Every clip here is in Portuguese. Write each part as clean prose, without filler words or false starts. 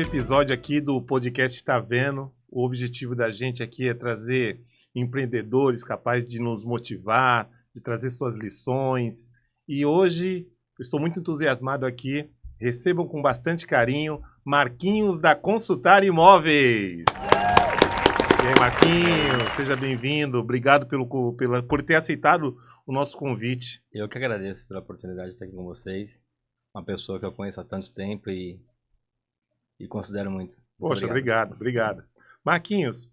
episódio aqui do podcast Tá Vendo. O objetivo da gente aqui é trazer empreendedores capazes de nos motivar, de trazer suas lições. E hoje eu estou muito entusiasmado aqui. Recebam com bastante carinho Marquinhos da Consultar Imóveis. E aí, Marquinhos, seja bem-vindo. Obrigado por ter aceitado o nosso convite. Eu que agradeço pela oportunidade de estar aqui com vocês. Uma pessoa que eu conheço há tanto tempo e considero muito. Poxa, obrigado. Marquinhos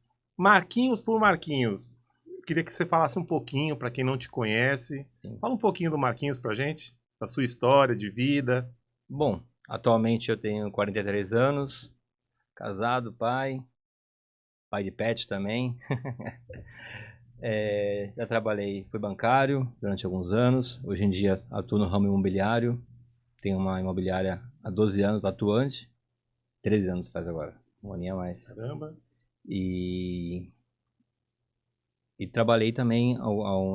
por Marquinhos. Eu queria que você falasse um pouquinho para quem não te conhece. Sim. Fala um pouquinho do Marquinhos pra gente, da sua história de vida. Bom, atualmente eu tenho 43 anos, casado, pai de pet também. Já trabalhei, fui bancário durante alguns anos. Hoje em dia atuo no ramo imobiliário. Tenho uma imobiliária há 12 anos atuante. 13 anos faz agora, um aninho a mais. Caramba. E trabalhei também,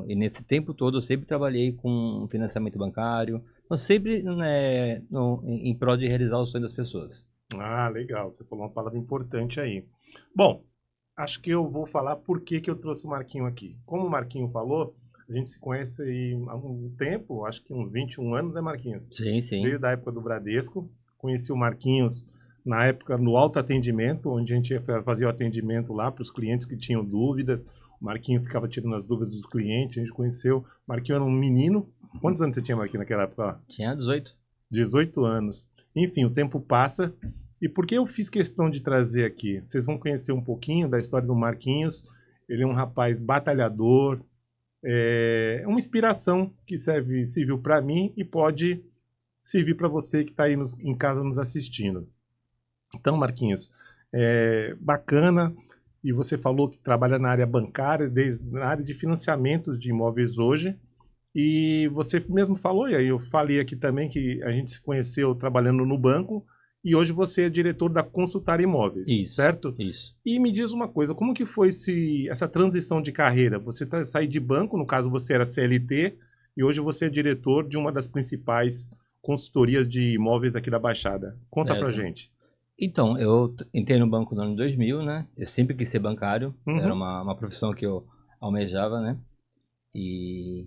e nesse tempo todo eu sempre trabalhei com financiamento bancário, então sempre em prol de realizar o sonho das pessoas. Ah, legal, você falou uma palavra importante aí. Bom, acho que eu vou falar por que eu trouxe o Marquinho aqui. Como o Marquinho falou, a gente se conhece aí há um tempo, acho que uns 21 anos, né, Marquinhos? Sim, sim. Desde a época do Bradesco. Conheci o Marquinhos na época no autoatendimento, onde a gente fazia o atendimento lá para os clientes que tinham dúvidas. O Marquinho ficava tirando as dúvidas dos clientes, a gente conheceu. O Marquinho era um menino. Quantos anos você tinha, Marquinho, naquela época? Tinha 18. 18 anos. Enfim, o tempo passa. E por que eu fiz questão de trazer aqui? Vocês vão conhecer um pouquinho da história do Marquinhos. Ele é um rapaz batalhador, é uma inspiração que serviu para mim e pode servir para você que está aí em casa nos assistindo. Então, Marquinhos, bacana. E você falou que trabalha na área bancária, na área de financiamentos de imóveis hoje. E você mesmo falou, e aí eu falei aqui também que a gente se conheceu trabalhando no banco. E hoje você é diretor da Consultar Imóveis, Isso, certo? isso. E me diz uma coisa, como que foi essa transição de carreira? Você saiu de banco, no caso você era CLT, e hoje você é diretor de uma das principais consultorias de imóveis aqui da Baixada. Conta pra gente. Então, eu entrei no banco no ano 2000, né? Eu sempre quis ser bancário, era Uhum. uma profissão que eu almejava, né? E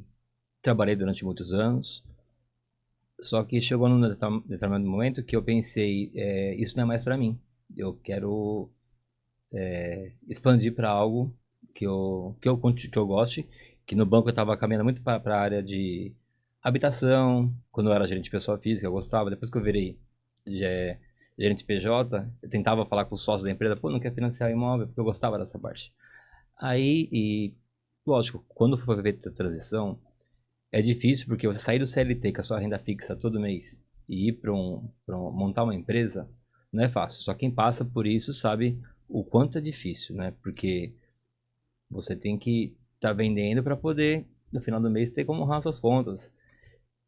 trabalhei durante muitos anos. Só que chegou num determinado momento que eu pensei, isso não é mais para mim. Eu quero expandir para algo que eu goste. Que no banco eu estava caminhando muito para a área de habitação. Quando eu era gerente de pessoa física, eu gostava. Depois que eu virei gerente PJ, eu tentava falar com os sócios da empresa, pô, não quer financiar imóvel, porque eu gostava dessa parte. Aí, lógico, quando for feita a transição, é difícil porque você sair do CLT com a sua renda fixa todo mês e ir para montar uma empresa não é fácil. Só quem passa por isso sabe o quanto é difícil, né? Porque você tem que estar vendendo para poder, no final do mês, ter como honrar suas contas.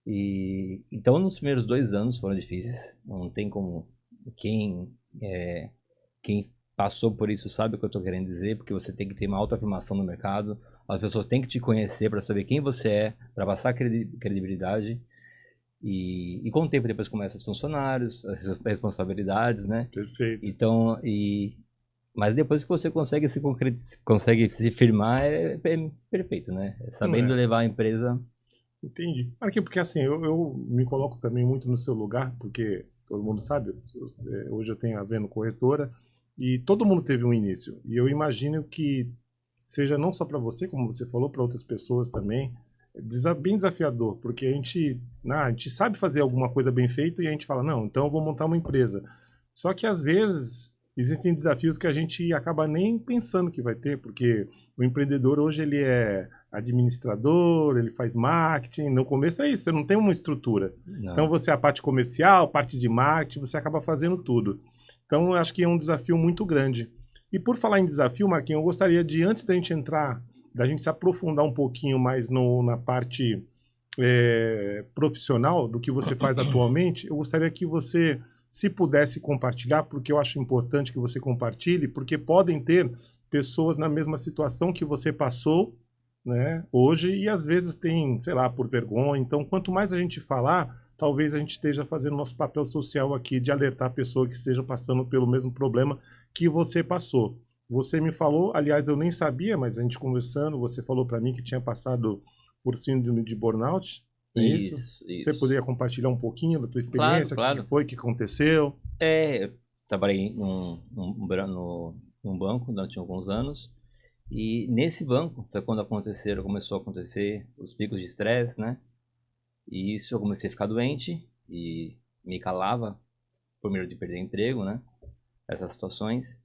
Então, nos primeiros 2 anos foram difíceis. Não tem como... Quem passou por isso sabe o que eu estou querendo dizer, porque você tem que ter uma autoafirmação no mercado. As pessoas têm que te conhecer para saber quem você é, para passar credibilidade. E com o tempo depois começam os funcionários, as responsabilidades, né? Perfeito. Então, mas depois que você consegue consegue se firmar, é perfeito, né? Sabendo levar a empresa... Entendi. Marquinhos, porque assim, eu me coloco também muito no seu lugar, porque todo mundo sabe, hoje eu tenho a Vendo Corretora, e todo mundo teve um início. E eu imagino que seja não só para você, como você falou, para outras pessoas também, bem desafiador, porque a gente sabe fazer alguma coisa bem feita e a gente fala, não, então eu vou montar uma empresa. Só que às vezes existem desafios que a gente acaba nem pensando que vai ter, porque o empreendedor hoje ele é administrador, ele faz marketing, no começo é isso, você não tem uma estrutura. Não. Então você é a parte comercial, parte de marketing, você acaba fazendo tudo. Então eu acho que é um desafio muito grande. E por falar em desafio, Marquinhos, eu gostaria de, antes da gente entrar, da gente se aprofundar um pouquinho mais na parte profissional do que você faz atualmente, eu gostaria que você, se pudesse compartilhar, porque eu acho importante que você compartilhe, porque podem ter pessoas na mesma situação que você passou, né, hoje, e às vezes tem, sei lá, por vergonha. Então, quanto mais a gente falar, talvez a gente esteja fazendo nosso papel social aqui de alertar a pessoa que esteja passando pelo mesmo problema que você passou. Você me falou, aliás, eu nem sabia, mas a gente conversando, você falou para mim que tinha passado por síndrome de burnout, é isso? Você Isso. poderia compartilhar um pouquinho da tua Claro, experiência, o que claro. foi, o que aconteceu? Eu trabalhei num banco durante alguns anos. E nesse banco foi quando começou a acontecer os picos de estresse, né? E isso eu comecei a ficar doente e me calava por medo de perder emprego, né? Essas situações.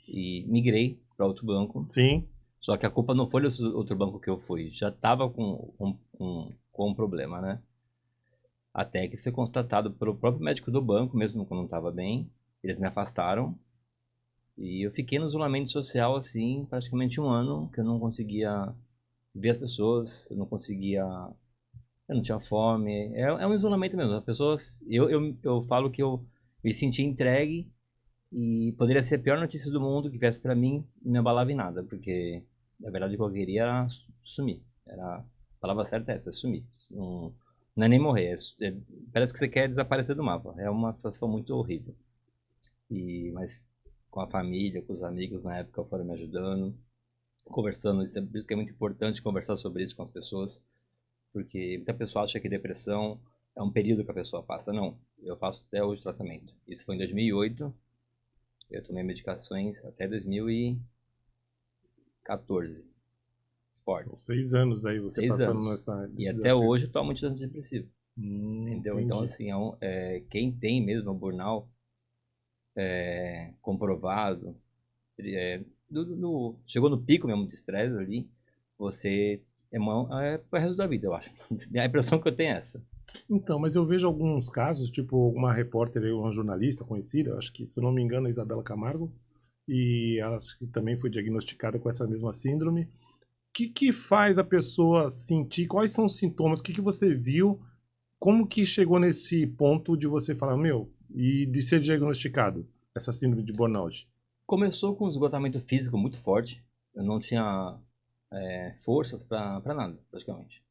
E migrei para outro banco. Sim. Só que a culpa não foi do outro banco que eu fui. Já estava com um problema, né? Até que foi constatado pelo próprio médico do banco, mesmo quando não estava bem. Eles me afastaram. E eu fiquei no isolamento social, assim, praticamente um ano, que eu não conseguia ver as pessoas, eu não conseguia... Eu não tinha fome. É um isolamento mesmo. As pessoas... Eu falo que eu me senti entregue e poderia ser a pior notícia do mundo que viesse pra mim, não me abalava em nada, porque na verdade o que eu queria era sumir. A palavra certa é essa, sumir. Não, não é nem morrer, parece que você quer desaparecer do mapa. É uma situação muito horrível. Mas com a família, com os amigos na época foram me ajudando, conversando. Por isso que é muito importante conversar sobre isso com as pessoas, porque muita pessoa acha que depressão é um período que a pessoa passa. Não, eu faço até hoje tratamento. Isso foi em 2008. Eu tomei medicações até 2014. São Esportes. 6 anos aí você 6 passando anos. nessa... E até hoje eu tomo antidepressivo. Entendeu? Entendi. Então, assim, quem tem mesmo burnout comprovado, chegou no pico mesmo de estresse ali, você é o resto da vida, eu acho. A impressão que eu tenho é essa. Então, mas eu vejo alguns casos, tipo uma repórter, uma jornalista conhecida, acho que, se eu não me engano, a Isabela Camargo, e ela acho que também foi diagnosticada com essa mesma síndrome. O que faz a pessoa sentir? Quais são os sintomas? O que você viu? Como que chegou nesse ponto de você falar, meu, e de ser diagnosticado essa síndrome de burnout? Começou com um esgotamento físico muito forte. Eu não tinha forças para nada, praticamente.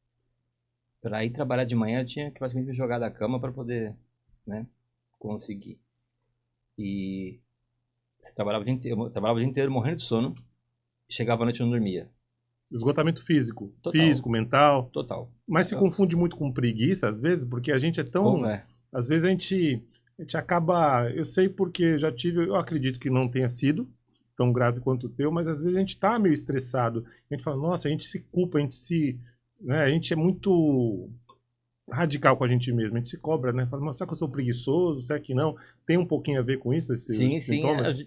Para ir trabalhar de manhã, eu tinha que praticamente me jogar da cama para poder, né, conseguir. E eu trabalhava o dia inteiro morrendo de sono, chegava à noite e não dormia. Esgotamento físico, Total, mental, total. mas se confunde muito com preguiça às vezes, porque a gente é Como tão, é? às vezes a gente acaba, eu sei porque já tive, eu acredito que não tenha sido tão grave quanto o teu, mas às vezes a gente tá meio estressado, a gente fala, nossa, a gente se culpa, né, a gente é muito radical com a gente mesmo, a gente se cobra, né, fala, será que eu sou preguiçoso, será que não? Tem um pouquinho a ver com isso, Sim, esses sim. sintomas?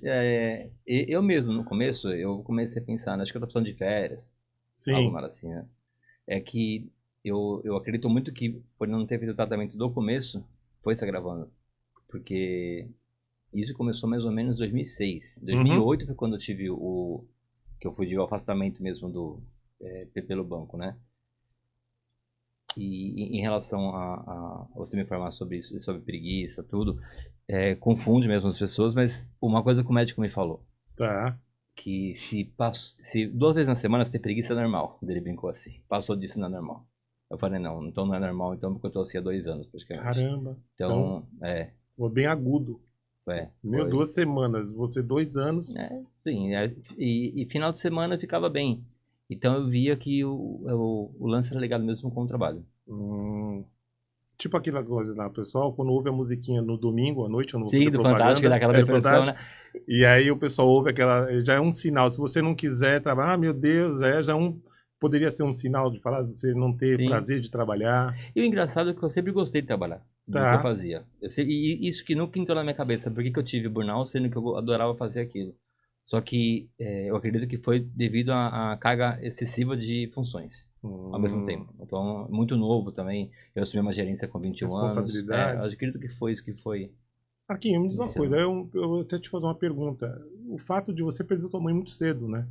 Eu mesmo, no começo, eu comecei a pensar, né, acho que eu tô precisando de férias, algo Sim. mais assim, né? É que eu acredito muito que, por não ter feito o tratamento do começo, foi se agravando. Porque isso começou mais ou menos em 2006. Uhum. 2008 foi quando eu tive que eu fui de afastamento mesmo pelo banco, né? E em relação a você me informar sobre isso, sobre preguiça, tudo, confunde mesmo as pessoas, mas uma coisa que o médico me falou, Tá. que se 2 vezes na semana você tem preguiça é normal, ele brincou assim, passou disso não é normal. Eu falei, não, então não é normal, então, porque eu tô assim há 2 anos, praticamente. Caramba. Então, Então, foi bem agudo. Meu, foi. 2 semanas, você 2 anos. Sim, e final de semana eu ficava bem. Então eu via que o lance era ligado mesmo com o trabalho. Hum, tipo aquela coisa lá, pessoal, quando ouve a musiquinha no domingo à noite, eu não vou Sim, fazer do Fantástico, propaganda, daquela é do depressão, Fantástico, né? e aí o pessoal ouve aquela, já é um sinal, se você não quiser trabalhar, meu Deus, já poderia ser um sinal de falar, de você não ter Sim. prazer de trabalhar. E o engraçado é que eu sempre gostei de trabalhar, do que eu Tá. fazia. E isso que nunca entrou na minha cabeça, por que que eu tive burnout, sendo que eu adorava fazer aquilo. Só que eu acredito que foi devido à carga excessiva de funções ao mesmo Hum, tempo. Então, muito novo também. Eu assumi uma gerência com 21 anos. Eu responsabilidades. acredito que foi isso que foi Marquinhos, me diz uma coisa, iniciando. eu vou até te fazer uma pergunta. O fato de você perder tua mãe muito cedo, né?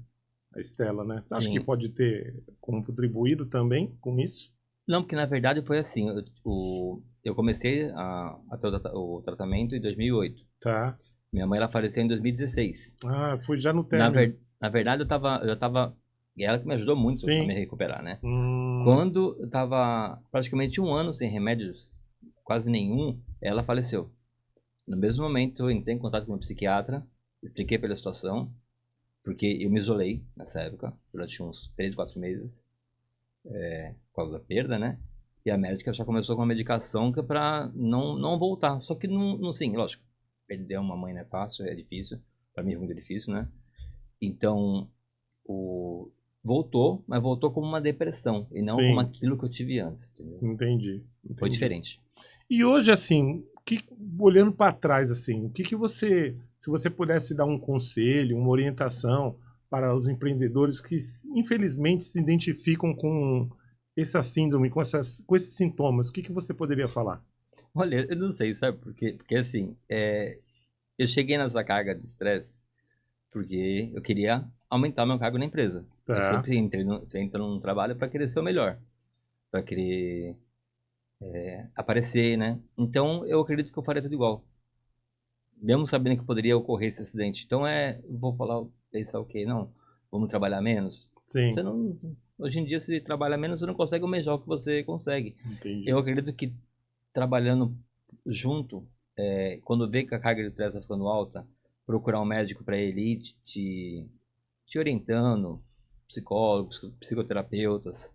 A Estela, né? Você acha que Sim. pode ter contribuído também com isso? Não, porque na verdade foi assim. Eu comecei a ter o tratamento em 2008. Tá. Minha mãe ela faleceu em 2016. Ah, foi já no término. Na verdade, eu já tava. E ela que me ajudou muito a me Sim. recuperar, né? Hum, Quando eu tava praticamente um ano sem remédios, quase nenhum, ela faleceu. No mesmo momento, eu entrei em contato com o meu psiquiatra, expliquei pela situação, porque eu me isolei nessa época, durante uns 3, 4 meses, por causa da perda, né? E a médica já começou com uma medicação que é pra não voltar. Só que não, sim, lógico, perder uma mãe não é fácil, é difícil. Pra mim é muito difícil, né? Então, voltou, mas voltou como uma depressão, e não como Sim, aquilo que eu tive antes, entendeu? entendi, Foi entendi. diferente. E hoje, assim, olhando para trás, assim, o que que você, se você pudesse dar um conselho, uma orientação para os empreendedores que, infelizmente, se identificam com essa síndrome, com esses sintomas, o que que você poderia falar? Olha, eu não sei, sabe por quê? Porque assim, eu cheguei nessa carga de estresse porque eu queria aumentar meu cargo na empresa. Eu Tá, sempre você entra num trabalho para querer ser o melhor, para querer aparecer, né? Então eu acredito que eu faria tudo igual, mesmo sabendo que poderia ocorrer esse acidente. Então vou falar, pensar o quê? Não, vamos trabalhar menos. Você sim, não, hoje em dia se trabalha menos, você não consegue almejar o que você consegue. Eu entendi. acredito que trabalhando junto, quando vê que a carga de estresse está ficando alta, procurar um médico para ele ir te orientando, psicólogos, psicoterapeutas,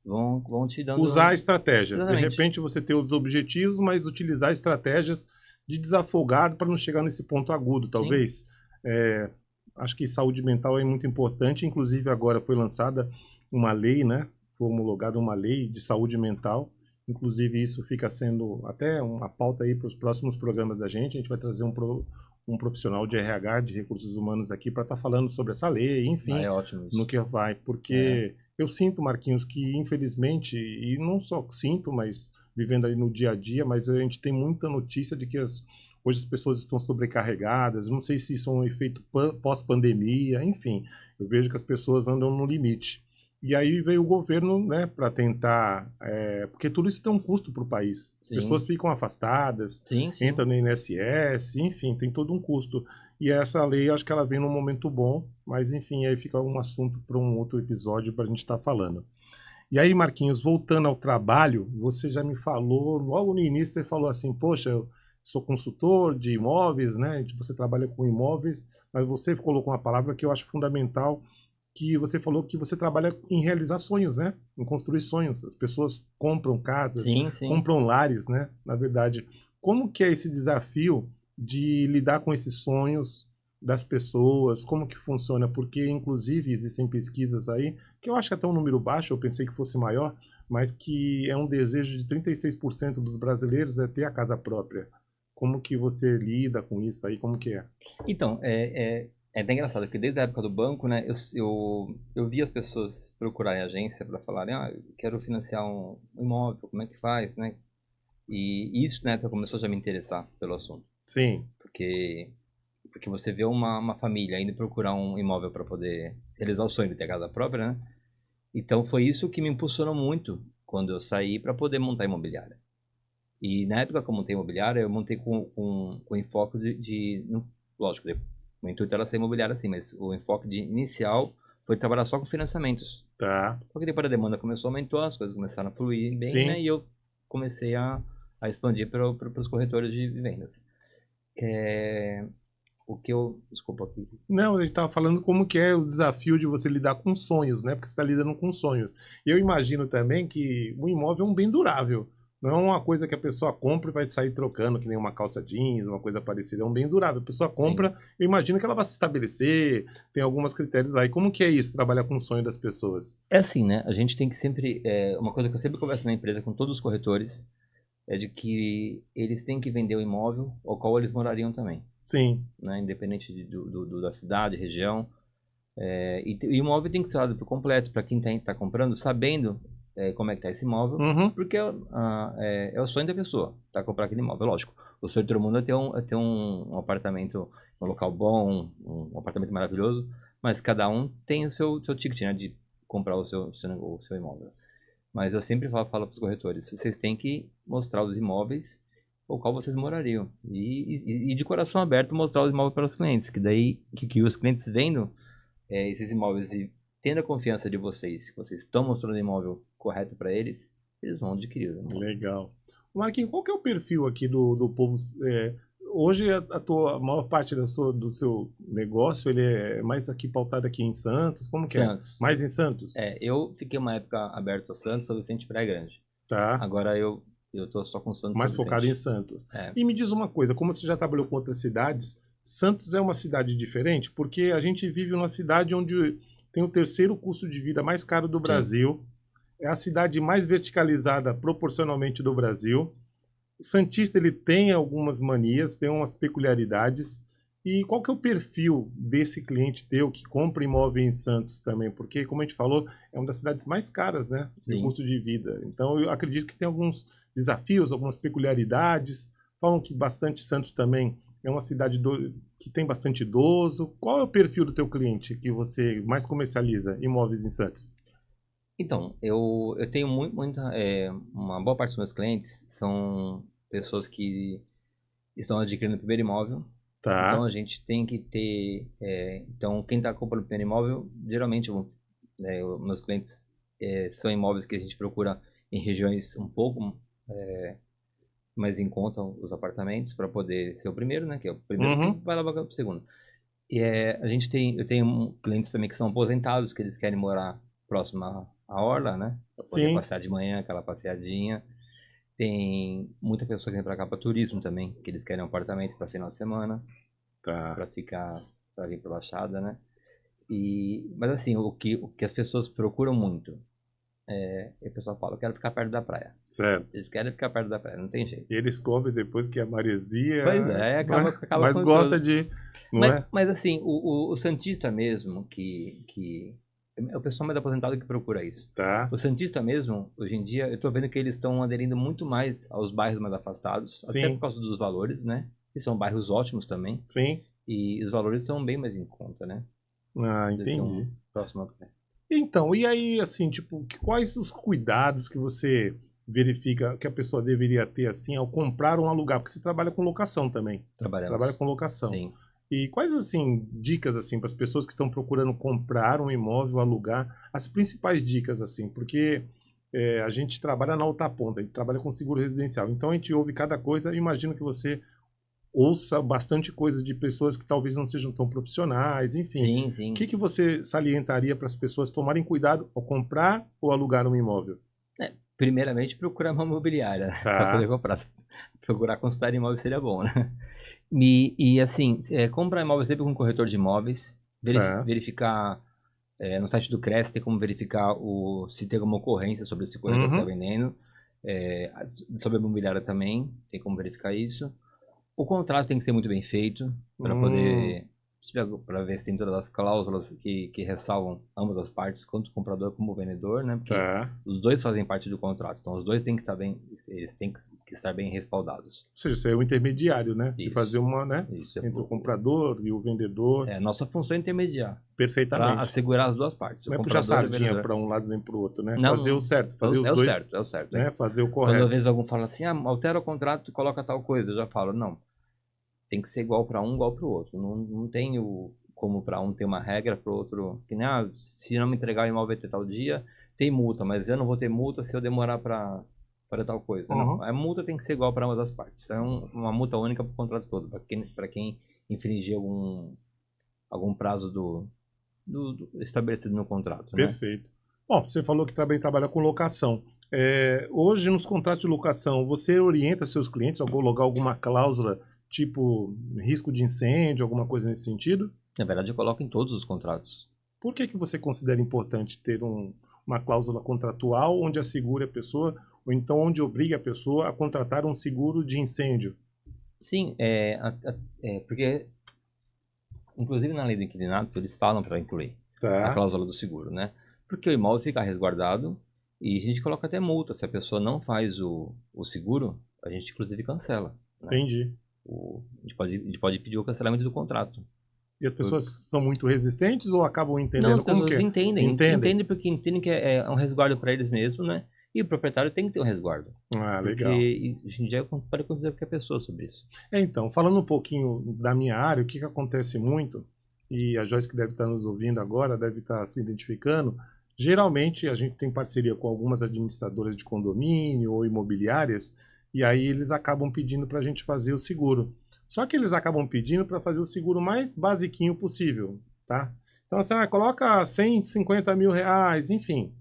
vão te Usar a dando. estratégia. De Exatamente. repente você ter os objetivos, mas utilizar estratégias de desafogado para não chegar nesse ponto agudo, Sim, talvez. É, acho que saúde mental é muito importante. Inclusive agora foi lançada uma lei, né? Foi homologada uma lei de saúde mental. Inclusive isso fica sendo até uma pauta aí para os próximos programas da gente. A gente vai trazer um profissional de RH, de recursos humanos aqui para estar falando sobre essa lei, enfim, é ótimo no isso. que vai, É, porque eu sinto, Marquinhos, que infelizmente, e não só sinto, mas vivendo aí no dia a dia, mas a gente tem muita notícia de que hoje as pessoas estão sobrecarregadas. Não sei se isso é um efeito pós-pandemia, enfim, eu vejo que as pessoas andam no limite. E aí veio o governo, né, para tentar, porque tudo isso tem um custo para o país. As sim, pessoas ficam afastadas, sim, entram sim. no INSS, enfim, tem todo um custo. E essa lei, acho que ela vem num momento bom, mas enfim, aí fica um assunto para um outro episódio para a gente estar falando. E aí, Marquinhos, voltando ao trabalho, você já me falou, logo no início você falou assim, poxa, eu sou consultor de imóveis, né? Você trabalha com imóveis, mas você colocou uma palavra que eu acho fundamental, que você falou que você trabalha em realizar sonhos, né? Em construir sonhos. As pessoas compram casas, Sim, sim. compram lares, né? Na verdade, como que é esse desafio de lidar com esses sonhos das pessoas? Como que funciona? Porque, inclusive, existem pesquisas aí, que eu acho que até um número baixo, eu pensei que fosse maior, mas que é um desejo de 36% dos brasileiros é ter a casa própria. Como que você lida com isso aí? Como que é? Então, é até engraçado, porque desde a época do banco, né, eu vi as pessoas procurarem agência para falarem, eu quero financiar um imóvel, como é que faz, né? E isso, na época, começou já a me interessar pelo assunto. Sim, Porque, porque você vê uma família indo procurar um imóvel para poder realizar o sonho de ter casa própria, né? Então, foi isso que me impulsionou muito quando eu saí para poder montar imobiliária. E na época que eu montei imobiliária, eu montei com enfoque lógico, o intuito era ser imobiliária assim, mas o enfoque inicial foi trabalhar só com financiamentos. tá. Só que depois a demanda começou a aumentar, as coisas começaram a fluir bem, né? Sim. E eu comecei a expandir para os corretores de vendas. É, o que eu... Desculpa aqui. Não, a gente estava falando como que é o desafio de você lidar com sonhos, né? Porque você está lidando com sonhos. Eu imagino também que o imóvel é um bem durável. Não é uma coisa que a pessoa compra e vai sair trocando, que nem uma calça jeans, uma coisa parecida. É um bem durável. A pessoa Sim. compra, eu imagino que ela vai se estabelecer, tem alguns critérios aí. Como que é isso, trabalhar com o sonho das pessoas? É assim, né? A gente tem que sempre... uma coisa que eu sempre converso na empresa com todos os corretores é de que eles têm que vender o imóvel ao qual eles morariam também, Sim. né? Independente da cidade, região. E o imóvel tem que ser olhado por completo para quem está comprando, sabendo como é que está esse imóvel, Uhum. porque é o sonho da pessoa, tá? Comprar aquele imóvel, lógico. O sonho de todo mundo é ter um apartamento, um local bom, um apartamento maravilhoso, mas cada um tem o seu ticket, né, de comprar o seu imóvel. Mas eu sempre falo para os corretores, vocês têm que mostrar os imóveis o qual vocês morariam. E de coração aberto mostrar os imóveis para os clientes, que daí que os clientes vendo esses imóveis e tendo a confiança de vocês, que vocês estão mostrando o imóvel correto para eles, eles vão adquirir o imóvel. Legal. Marquinhos, qual que é o perfil aqui do povo? Hoje a maior parte do seu negócio ele é mais aqui pautado aqui em Santos. Como que é? Santos. Mais em Santos? Eu fiquei uma época aberto a Santos, São Vicente e Praia Grande. Tá. Agora eu tô só com Santos e Mais São focado em Vicente. Santos. É, E me diz uma coisa, como você já trabalhou com outras cidades, Santos é uma cidade diferente? Porque a gente vive numa cidade onde tem o terceiro custo de vida mais caro do sim. Brasil. É a cidade mais verticalizada proporcionalmente do Brasil. O Santista ele tem algumas manias, tem umas peculiaridades. E qual que é o perfil desse cliente teu que compra imóvel em Santos também? Porque, como a gente falou, é uma das cidades mais caras, né, de Sim. custo de vida. Então, eu acredito que tem alguns desafios, algumas peculiaridades. Falam que bastante Santos também é uma cidade que tem bastante idoso. Qual é o perfil do teu cliente que você mais comercializa imóveis em Santos? Então, eu tenho uma boa parte dos meus clientes são pessoas que estão adquirindo o primeiro imóvel. Então Tá. a gente tem que ter. Então, quem está comprando o primeiro imóvel, geralmente meus clientes são imóveis que a gente procura em regiões um pouco mais em conta os apartamentos para poder ser o primeiro, né? Que é o primeiro que Uhum. vai lá para o segundo. Eu tenho clientes também que são aposentados, que eles querem morar próximo à orla, né? Para poder Sim. passear de manhã, aquela passeadinha. Tem muita pessoa que vem para cá para turismo também, que eles querem um apartamento para final de semana, Tá. para ficar, para vir para Baixada, né? Mas assim, o que as pessoas procuram muito o pessoal fala, eu quero ficar perto da praia. Certo. Eles querem ficar perto da praia, não tem jeito. E eles cobrem depois que a maresia, Pois não é? acaba Mas com gosta tudo. de, não Mas, é? mas assim, o Santista mesmo, que é o pessoal mais aposentado que procura isso. Tá. O Santista mesmo, hoje em dia, eu estou vendo que eles estão aderindo muito mais aos bairros mais afastados, até por Sim, causa dos valores, né? E são bairros ótimos também. sim. E os valores são bem mais em conta, né? Ah, Do que um entendi. próximo a pé. Então, e aí, assim, tipo, quais os cuidados que você verifica que a pessoa deveria ter, assim, ao comprar um alugar? Porque você trabalha com locação também. Trabalha Trabalhamos. com locação. Sim. E quais, assim, dicas, assim, para as pessoas que estão procurando comprar um imóvel, alugar? As principais dicas, assim, porque a gente trabalha na alta ponta, a gente trabalha com seguro residencial. Então, a gente ouve cada coisa. Eu imagino que você ouça bastante coisa de pessoas que talvez não sejam tão profissionais, enfim. Sim, O sim. que você salientaria para as pessoas tomarem cuidado ao comprar ou alugar um imóvel? Primeiramente, procurar uma imobiliária para poder Tá, comprar. Procurar consultar imóvel seria bom, né? Assim, comprar imóvel sempre com um corretor de imóveis, tá. verificar no site do CRES, tem como verificar se tem alguma ocorrência sobre esse corretor que está Uhum. vendendo. Sobre a imobiliária também, tem como verificar isso. O contrato tem que ser muito bem feito para Hum, poder para ver se tem todas as cláusulas que ressalvam ambas as partes, tanto o comprador como o vendedor, né? Porque tá. os dois fazem parte do contrato, então os dois têm que estar bem, eles têm que estar bem respaldados. Ou seja, você é o intermediário, né? De fazer Isso, uma, né? isso. Entre o comprador e o vendedor, Nossa função é intermediar para perfeitamente. assegurar as duas partes, o Não é puxar comprador e o sardinha vendedor. para um lado nem para o outro, né? Não, Fazer o não. certo, fazer os É o dois, certo, é o certo. né? Fazer o Quando às correto. vezes algum fala assim, altera o contrato, coloca tal coisa, eu já falo, não. Tem que ser igual para um, igual para o outro. Não tem como para um ter uma regra, para o outro. Que nem, se não me entregar o imóvel até tal dia, tem multa, mas eu não vou ter multa se eu demorar para tal coisa. Não, Uhum. a multa tem que ser igual para ambas as partes. É uma multa única para o contrato todo, para quem infringir algum prazo do estabelecido no contrato, né? Perfeito. Bom, você falou que também trabalha com locação. Hoje, nos contratos de locação, você orienta seus clientes a colocar alguma cláusula, tipo risco de incêndio, alguma coisa nesse sentido? Na verdade, eu coloco em todos os contratos. Por que você considera importante ter uma cláusula contratual onde assegure a pessoa, ou então onde obrigue a pessoa a contratar um seguro de incêndio? Sim, porque, inclusive na lei do inquilinato, eles falam para incluir a Tá, cláusula do seguro, né? Porque o imóvel fica resguardado e a gente coloca até multa. Se a pessoa não faz o seguro, a gente inclusive cancela, né? entendi. A gente pode pedir o cancelamento do contrato. E as pessoas são muito resistentes ou acabam Não, entendendo as como que pessoas é? entendem, Entendem? entendem porque entendem que é um resguardo para eles mesmos, né? E o proprietário tem que ter um resguardo, Ah, legal. porque hoje em dia pode acontecer qualquer pessoa sobre isso. Então, falando um pouquinho da minha área, o que acontece muito, e a Joyce que deve estar nos ouvindo agora, deve estar se identificando, geralmente a gente tem parceria com algumas administradoras de condomínio ou imobiliárias E aí eles acabam pedindo para a gente fazer o seguro. Só que eles acabam pedindo para fazer o seguro mais basiquinho possível, tá? Então, assim, coloca 150 mil reais, enfim.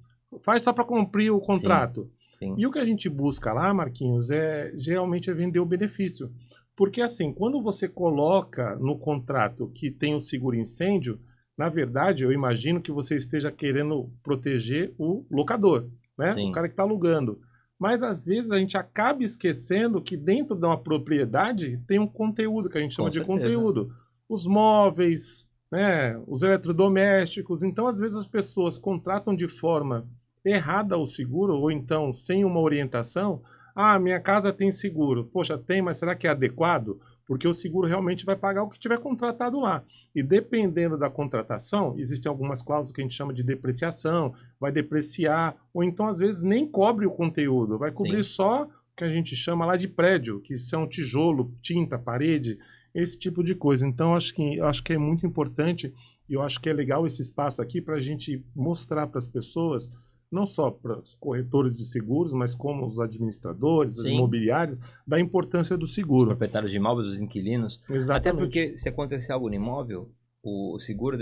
Faz só para cumprir o Sim, contrato. sim, E o que a gente busca lá, Marquinhos, geralmente é vender o benefício. Porque assim, quando você coloca no contrato que tem o seguro incêndio, na verdade, eu imagino que você esteja querendo proteger o locador, né? O sim, cara que está alugando. Mas às vezes a gente acaba esquecendo que dentro de uma propriedade tem um conteúdo que a gente chama com de certeza. conteúdo. Os móveis, né? Os eletrodomésticos. Então, às vezes as pessoas contratam de forma errada o seguro, ou então sem uma orientação. Ah, minha casa tem seguro. Poxa, tem, mas será que é adequado? Porque o seguro realmente vai pagar o que tiver contratado lá. E dependendo da contratação, existem algumas cláusulas que a gente chama de depreciação, vai depreciar, ou então às vezes nem cobre o conteúdo, vai cobrir Sim. só o que a gente chama lá de prédio, que são tijolo, tinta, parede, esse tipo de coisa. Então acho que é muito importante e eu acho que é legal esse espaço aqui para a gente mostrar para as pessoas, não só para os corretores de seguros, mas como os administradores, as Sim, imobiliárias, da importância do os seguro. proprietários de imóveis, os inquilinos. Até Exatamente. porque se acontecer algo no imóvel, o seguro,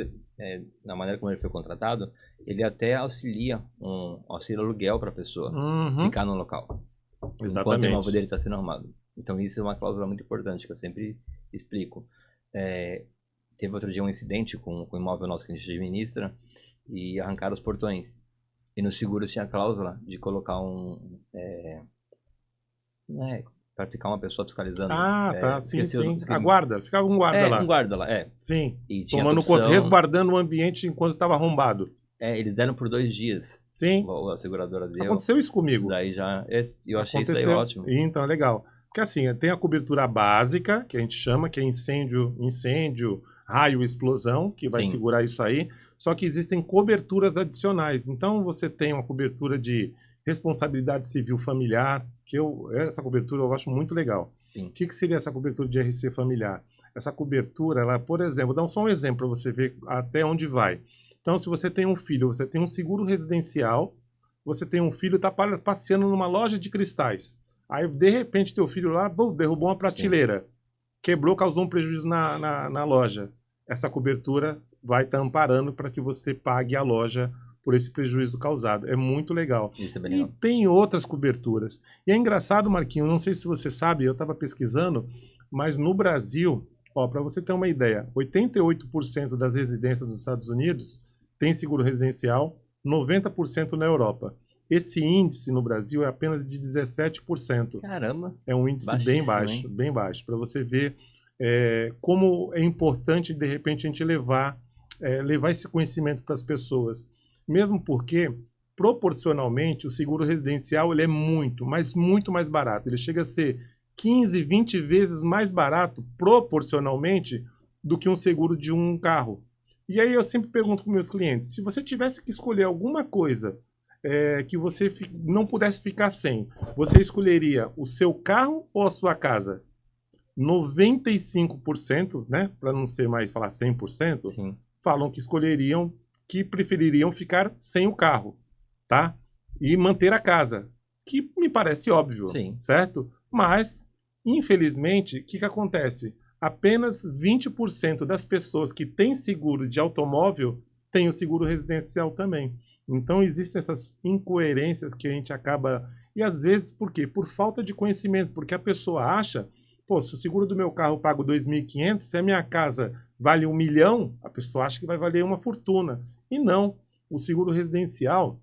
na maneira como ele foi contratado, ele até auxilia um auxílio aluguel para a pessoa Uhum. ficar no local, enquanto o imóvel Exatamente. dele está sendo arrumado. Então isso é uma cláusula muito importante que eu sempre explico. É, teve outro dia um incidente com o imóvel nosso que a gente administra e arrancaram os portões. E no seguro tinha a cláusula de colocar né, para ficar uma pessoa fiscalizando. Ah, tá. Sim, Esqueci, sim. A esqueci. guarda. Ficava um guarda Um lá. guarda lá, é. Sim. E tinha essa Tomando conta, opção. resguardando o ambiente enquanto estava arrombado. Eles deram por 2 dias. Sim. A seguradora deu. Aconteceu isso Isso comigo. daí já. Eu achei isso daí Aconteceu. ótimo. Então, é legal. Porque assim, tem a cobertura básica, que a gente chama, que é incêndio, raio, explosão, que vai Sim, segurar isso aí. Só que existem coberturas adicionais. Então, você tem uma cobertura de responsabilidade civil familiar, essa cobertura eu acho muito legal. O sim, que seria essa cobertura de RC familiar? Essa cobertura, ela, por exemplo, dá só um exemplo para você ver até onde vai. Então, se você tem um filho, você tem um seguro residencial, você tem um filho e está passeando numa loja de cristais. Aí, de repente, teu filho lá, bum, derrubou uma sim. prateleira. Quebrou, causou um prejuízo na loja. Essa cobertura vai estar amparando para que você pague a loja por esse prejuízo causado. É muito legal. Isso é bem E legal. tem outras coberturas. E é engraçado, Marquinho, não sei se você sabe, eu estava pesquisando, mas no Brasil, ó, para você ter uma ideia, 88% das residências dos Estados Unidos tem seguro residencial, 90% na Europa. Esse índice no Brasil é apenas de 17%. Caramba, É um índice baixíssimo, hein? bem baixo, para você ver como é importante, de repente, a gente levar esse conhecimento para as pessoas. Mesmo porque, proporcionalmente, o seguro residencial ele é muito, mas muito mais barato. Ele chega a ser 15, 20 vezes mais barato, proporcionalmente, do que um seguro de um carro. E aí eu sempre pergunto para meus clientes, se você tivesse que escolher alguma coisa que você não pudesse ficar sem, você escolheria o seu carro ou a sua casa? 95%, né, para não ser mais falar 100%, Sim, falam que prefeririam ficar sem o carro, tá? E manter a casa, que me parece óbvio, sim. certo? Mas, infelizmente, o que acontece? Apenas 20% das pessoas que têm seguro de automóvel têm o seguro residencial também. Então, existem essas incoerências que a gente acaba. E às vezes, por quê? Por falta de conhecimento, porque a pessoa acha, pô, se o seguro do meu carro eu pago 2.500, se a minha casa vale 1 milhão, a pessoa acha que vai valer uma fortuna. E não. O seguro residencial,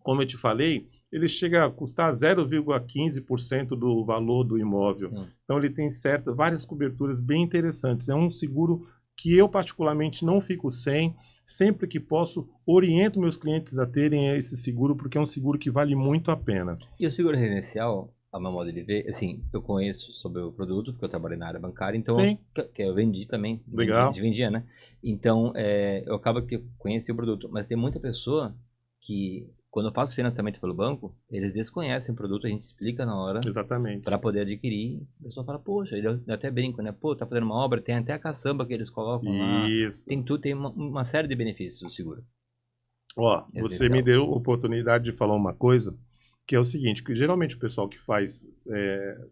como eu te falei, ele chega a custar 0,15% do valor do imóvel. Hum. Então ele tem várias coberturas bem interessantes. É um seguro que eu particularmente não fico sem. Sempre que posso, oriento meus clientes a terem esse seguro, porque é um seguro que vale muito a pena. E o seguro residencial, a meu modo de ver, assim, eu conheço sobre o produto, porque eu trabalhei na área bancária, então Sim, que eu vendi também, legal. vendia, né? Então, eu acabo que eu conheci o produto, mas tem muita pessoa que, quando eu faço financiamento pelo banco, eles desconhecem o produto, a gente explica na hora Exatamente. para poder adquirir. A pessoa fala, poxa, eu até brinco, né? Pô, tá fazendo uma obra, tem até a caçamba que eles colocam lá, Isso. tem tudo, tem uma série de benefícios do seguro Ó, você me residencial. deu oportunidade de falar uma coisa que é o seguinte, que geralmente o pessoal que faz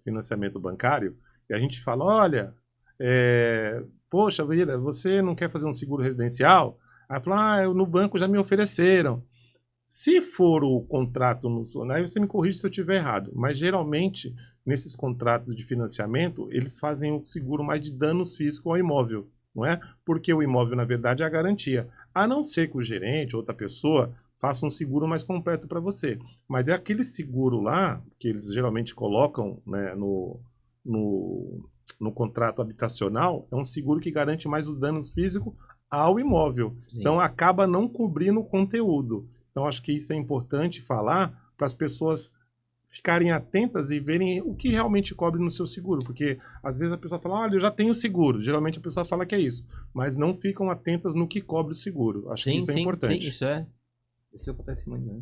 financiamento bancário, e a gente fala, olha, poxa vida, você não quer fazer um seguro residencial? Aí fala, no banco já me ofereceram. Se for o contrato, aí você me corrige se eu estiver errado, mas geralmente nesses contratos de financiamento, eles fazem um seguro mais de danos físicos ao imóvel, não é? Porque o imóvel, na verdade, é a garantia. A não ser que o gerente ou outra pessoa faça um seguro mais completo para você. Mas é aquele seguro lá, que eles geralmente colocam, né, no contrato habitacional, é um seguro que garante mais os danos físicos ao imóvel. Então Sim. acaba não cobrindo o conteúdo. Então acho que isso é importante falar para as pessoas ficarem atentas e verem o que realmente cobre no seu seguro, porque às vezes a pessoa fala, olha, eu já tenho seguro. Geralmente a pessoa fala que é isso, mas não ficam atentas no que cobre o seguro. Acho que Sim, isso é sim, sim, importante. isso acontece muito, né?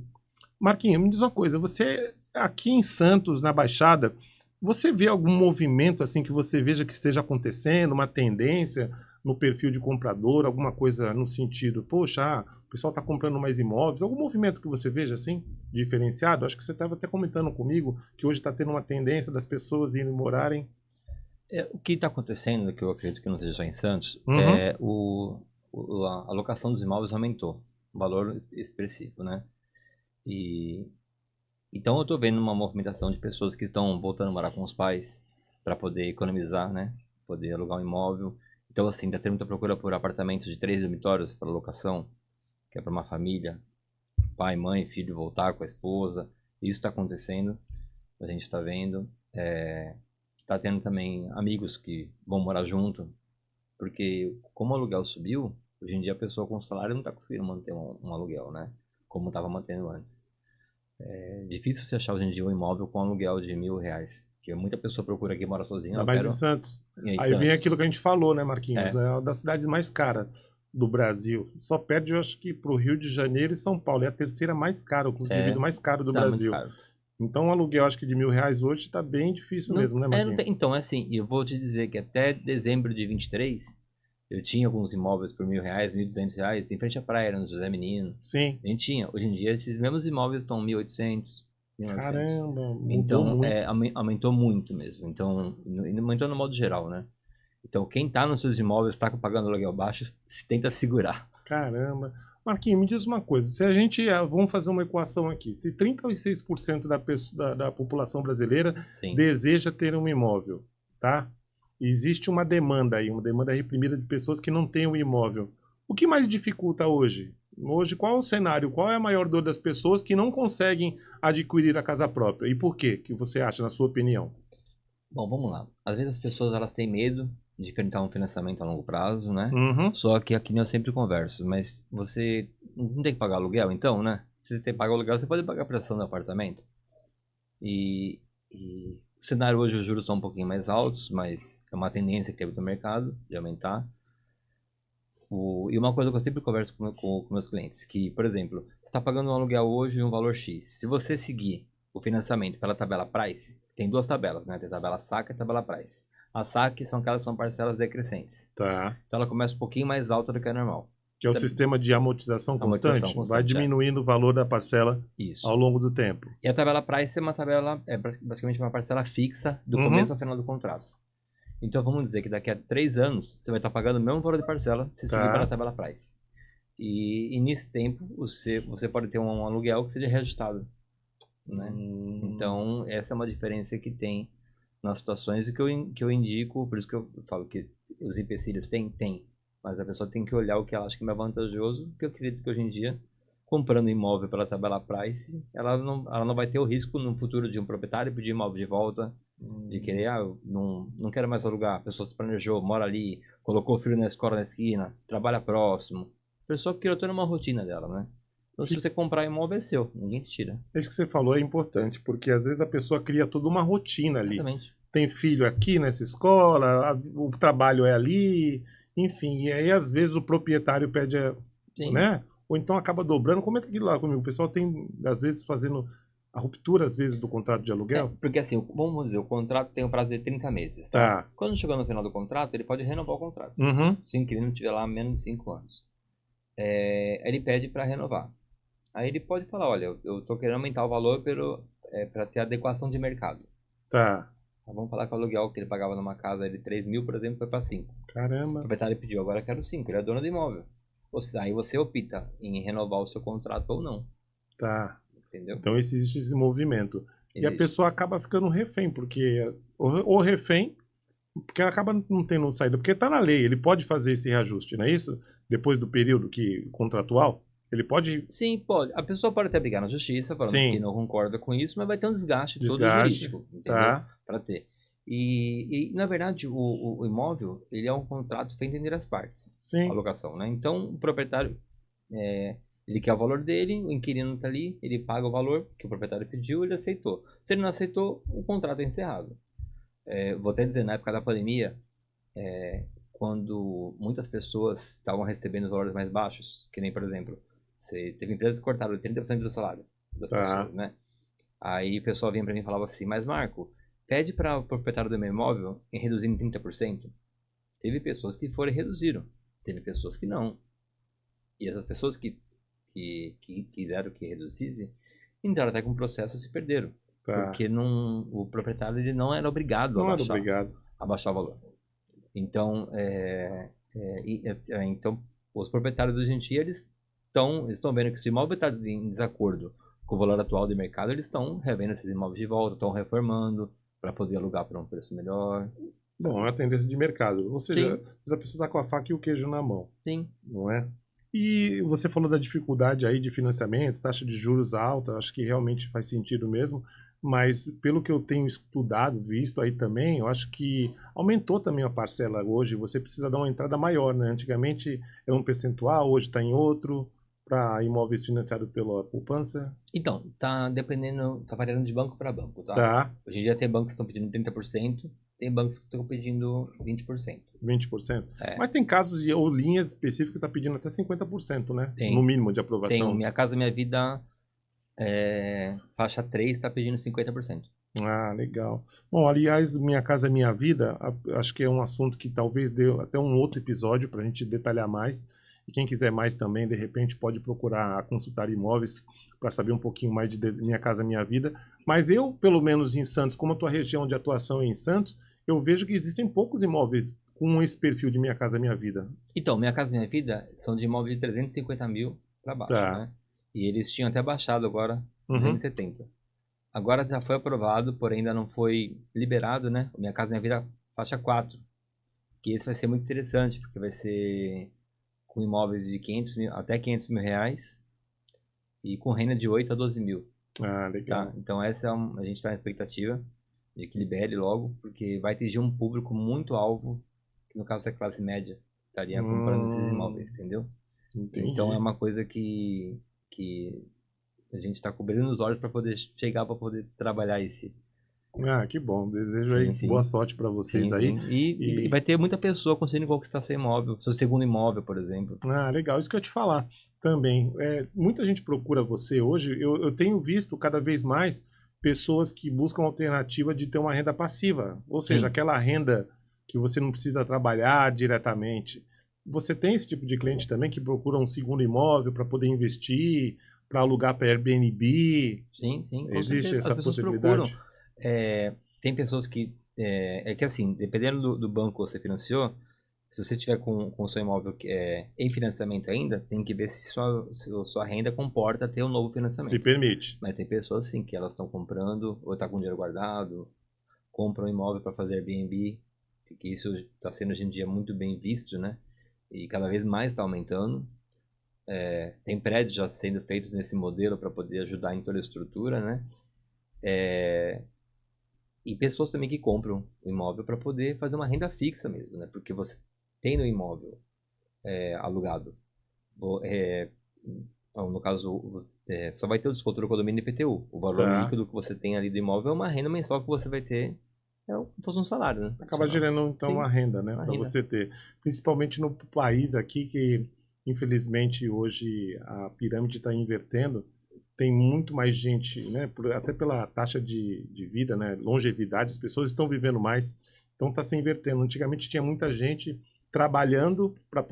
Marquinhos, me diz uma coisa, você aqui em Santos, na Baixada, você vê algum movimento assim que você veja que esteja acontecendo, uma tendência no perfil de comprador, alguma coisa no sentido, poxa, o pessoal está comprando mais imóveis, algum movimento que você veja assim, diferenciado? Acho que você estava até comentando comigo que hoje está tendo uma tendência das pessoas irem morarem. O que está acontecendo, que eu acredito que não seja só em Santos, Uhum, a locação dos imóveis aumentou, um valor expressivo, né? E então eu estou vendo uma movimentação de pessoas que estão voltando a morar com os pais para poder economizar, né? Poder alugar um imóvel. Então, assim, está tendo muita procura por apartamentos de 3 dormitórios para locação, que é para uma família, pai, mãe, filho voltar com a esposa. Isso está acontecendo, a gente está vendo. Tá tendo também amigos que vão morar junto, porque como o aluguel subiu, hoje em dia a pessoa com salário não está conseguindo manter um aluguel, né? Como estava mantendo antes. É difícil você achar hoje em dia um imóvel com aluguel de R$ 1.000, porque muita pessoa procura aqui, mora sozinha, ainda eu mais em quero Santos. ir em Aí vem Santos. aquilo que a gente falou, né, Marquinhos? É, É uma das cidades mais caras do Brasil. Só perde, eu acho que, para o Rio de Janeiro e São Paulo. É a terceira mais cara, o custo de vida é, mais caro do tá muito Brasil. caro. Então, um aluguel, acho que de R$ 1.000 hoje está bem difícil Não, mesmo, né, não Marquinhos? tem, então, é assim, eu vou te dizer que até dezembro de 23, eu tinha alguns imóveis por R$ 1.000, R$ 1.200, em frente à praia, no José Menino. Sim. A gente tinha. Hoje em dia, esses mesmos imóveis estão 1.800, 1.900. Caramba, mudou Então, muito. aumentou muito mesmo. Então, aumentou no modo geral, né? Então, quem está nos seus imóveis, está pagando aluguel baixo, se tenta segurar. Caramba. Marquinhos, me diz uma coisa. Se a gente, vamos fazer uma equação aqui. Se 36% da população brasileira Sim. deseja ter um imóvel, tá? Existe uma demanda aí, uma demanda reprimida de pessoas que não têm um imóvel. O que mais dificulta hoje? Hoje, qual é o cenário? Qual é a maior dor das pessoas que não conseguem adquirir a casa própria? E por quê? Que você acha, na sua opinião? Bom, vamos lá. Às vezes as pessoas elas têm medo de enfrentar um financiamento a longo prazo, né? Uhum. Só que aqui eu sempre converso, mas você não tem que pagar aluguel, então, né? Se você tem que pagar aluguel, você pode pagar a prestação do apartamento. E o cenário hoje, os juros estão um pouquinho mais altos, mas é uma tendência que teve no mercado de aumentar. E uma coisa que eu sempre converso com meus clientes, que, por exemplo, você está pagando um aluguel hoje um valor X. Se você seguir o financiamento pela tabela Price, tem duas tabelas, né? Tem a tabela saque e a tabela Price. A saque são aquelas que são parcelas decrescentes. Tá. Então ela começa um pouquinho mais alta do que a normal. Que é o Então, sistema de amortização amortização constante, vai constante, é. diminuindo o valor da parcela ao Isso. longo do tempo. E a tabela Price é uma tabela, basicamente uma parcela fixa do começo Uhum. ao final do contrato. Então vamos dizer que daqui a 3 anos você vai estar pagando o mesmo valor de parcela se seguir para a Tá. tabela Price. E nesse tempo você pode ter um aluguel que seja reajustado, né? Hum, Então essa é uma diferença que tem nas situações e que eu indico, por isso que eu falo que os empecilhos tem, mas a pessoa tem que olhar o que ela acha que é mais vantajoso, porque eu acredito que hoje em dia, comprando imóvel pela tabela Price, ela não vai ter o risco no futuro de um proprietário pedir imóvel de volta, de querer, eu não quero mais alugar, a pessoa se planejou, mora ali, colocou o filho na escola na esquina, trabalha próximo, a pessoa criou toda uma rotina dela, né? Então se fi- você comprar imóvel é seu, ninguém te tira. Isso que você falou é importante, porque às vezes a pessoa cria toda uma rotina ali. Exatamente. Tem filho aqui nessa escola, o trabalho é ali, enfim, e aí às vezes o proprietário pede, Sim. né? Ou então acaba dobrando. Comenta aquilo lá comigo. O pessoal tem, às vezes, fazendo a ruptura, às vezes, do contrato de aluguel. Porque assim, vamos dizer, o contrato tem um prazo de 30 meses, tá? Tá. Quando chegou no final do contrato, ele pode renovar o contrato. Uhum. Se o inquilino tiver lá menos de 5 anos. Ele pede para renovar. Aí ele pode falar, olha, eu tô querendo aumentar o valor para ter adequação de mercado. Tá. Então, vamos falar que o aluguel que ele pagava numa casa de 3 mil, por exemplo, foi para 5. O Caramba. proprietário pediu, agora eu quero 5. Ele é dono do imóvel. Aí você opta em renovar o seu contrato ou não. Tá. Entendeu? Então existe esse movimento. E a Existe. pessoa acaba ficando refém, porque ou refém, porque ela acaba não tendo saída, porque está na lei, ele pode fazer esse reajuste, não é isso? Depois do período contratual, ele pode, Sim, pode. A pessoa pode até brigar na justiça, falando que sim, não concorda com isso, mas vai ter um desgaste todo desgaste, jurídico, entendeu? tá? Para ter. E, na verdade, o imóvel, ele é um contrato feito entre as partes, a Sim, locação, né? Então, o proprietário, ele quer o valor dele, o inquilino está ali, ele paga o valor que o proprietário pediu, ele aceitou. Se ele não aceitou, o contrato é encerrado. Vou até dizer, na época da pandemia, quando muitas pessoas estavam recebendo valores mais baixos, que nem, por exemplo, você teve empresas que cortaram 30% do salário das tá. pessoas, né? Aí o pessoal vinha para mim e falava assim, mas Marco, pede para o proprietário do meu imóvel em reduzir em 30%. Teve pessoas que foram e reduziram, teve pessoas que não. E essas pessoas que quiseram que reduzisse, entraram até com processo e se perderam. Tá. Porque não, o proprietário ele não era obrigado Não era obrigado. a baixar o valor. Então, então os proprietários hoje em dia eles estão vendo que se o imóvel está em desacordo com o valor atual do mercado, eles estão revendo esses imóveis de volta, estão reformando para poder alugar por um preço melhor. Bom, é a tendência de mercado. Ou seja, Sim, às vezes a pessoa está com a faca e o queijo na mão, sim. não é? E você falou da dificuldade aí de financiamento, taxa de juros alta, acho que realmente faz sentido mesmo, mas pelo que eu tenho estudado, visto aí também, eu acho que aumentou também a parcela hoje, você precisa dar uma entrada maior, né? Antigamente era um percentual, hoje está em outro, para imóveis financiados pela poupança. Então, tá dependendo, tá variando de banco para banco, tá? Tá, Hoje em dia tem bancos que estão pedindo 30%, tem bancos que estão pedindo 20%. 20%. É, Mas tem casos ou linhas específicas que está pedindo até 50%, né? No tem. mínimo de Tem o aprovação. Minha Casa Minha Vida, faixa 3 está pedindo 50%. Ah, legal. Bom, aliás, Minha Casa Minha Vida, acho que é um assunto que talvez dê até um outro episódio para a gente detalhar mais. E quem quiser mais também, de repente, pode procurar a Consultar Imóveis para saber um pouquinho mais de Minha Casa Minha Vida. Mas eu, pelo menos em Santos, como a tua região de atuação é em Santos, eu vejo que existem poucos imóveis com esse perfil de Minha Casa Minha Vida. Então, Minha Casa Minha Vida são de imóveis de 350 mil para baixo, Tá. né? E eles tinham até baixado agora Uhum. 270. Agora já foi aprovado, porém ainda não foi liberado, né? O Minha Casa Minha Vida faixa 4. Que esse vai ser muito interessante, porque vai ser com imóveis de 500 mil, até 500 mil reais e com renda de 8 a 12 mil, Ah, tá? legal. Então essa a gente está na expectativa de que libere logo, porque vai atingir um público muito alvo, que no caso é a classe média, estaria comprando esses imóveis, Hum, entendeu? Então é entendi. uma coisa que a gente está cobrindo os olhos para poder chegar, para poder trabalhar esse. Ah, que bom. Desejo aí Sim, boa sim, sorte para vocês sim, aí. sim. E E vai ter muita pessoa conseguindo conquistar seu imóvel, seu segundo imóvel, por exemplo. legal, isso que eu ia te falar também. Muita gente procura você hoje. Eu tenho visto cada vez mais pessoas que buscam alternativa de ter uma renda passiva, ou seja, Sim. aquela renda que você não precisa trabalhar diretamente. Você tem esse tipo de cliente também que procura um segundo imóvel para poder investir, para alugar para Airbnb? Sim, sim, com Existe certeza. As essa pessoas procuram. possibilidade? Tem pessoas que. É que assim, dependendo do banco que você financiou, se você tiver com o seu imóvel em financiamento ainda, tem que ver se sua renda comporta ter um novo Se financiamento. permite. Mas tem pessoas sim que elas estão comprando, ou está com dinheiro guardado, compram um imóvel para fazer Airbnb, que isso está sendo hoje em dia muito bem visto, né? E cada vez mais está aumentando. Tem prédios já sendo feitos nesse modelo para poder ajudar em toda a estrutura, né? E pessoas também que compram o imóvel para poder fazer uma renda fixa mesmo, né? Porque você tem no imóvel alugado. É, então, no caso, só vai ter o desconto do condomínio e IPTU. O valor Tá. líquido que você tem ali do imóvel é uma renda mensal que você vai ter, como se fosse um salário, né? Acaba Adicional. gerando então uma Sim, renda, né, uma para renda. você ter, principalmente no país aqui que infelizmente hoje a pirâmide está invertendo, tem muito mais gente, né, até pela taxa de vida, né, longevidade, as pessoas estão vivendo mais, então está se invertendo. Antigamente tinha muita gente trabalhando para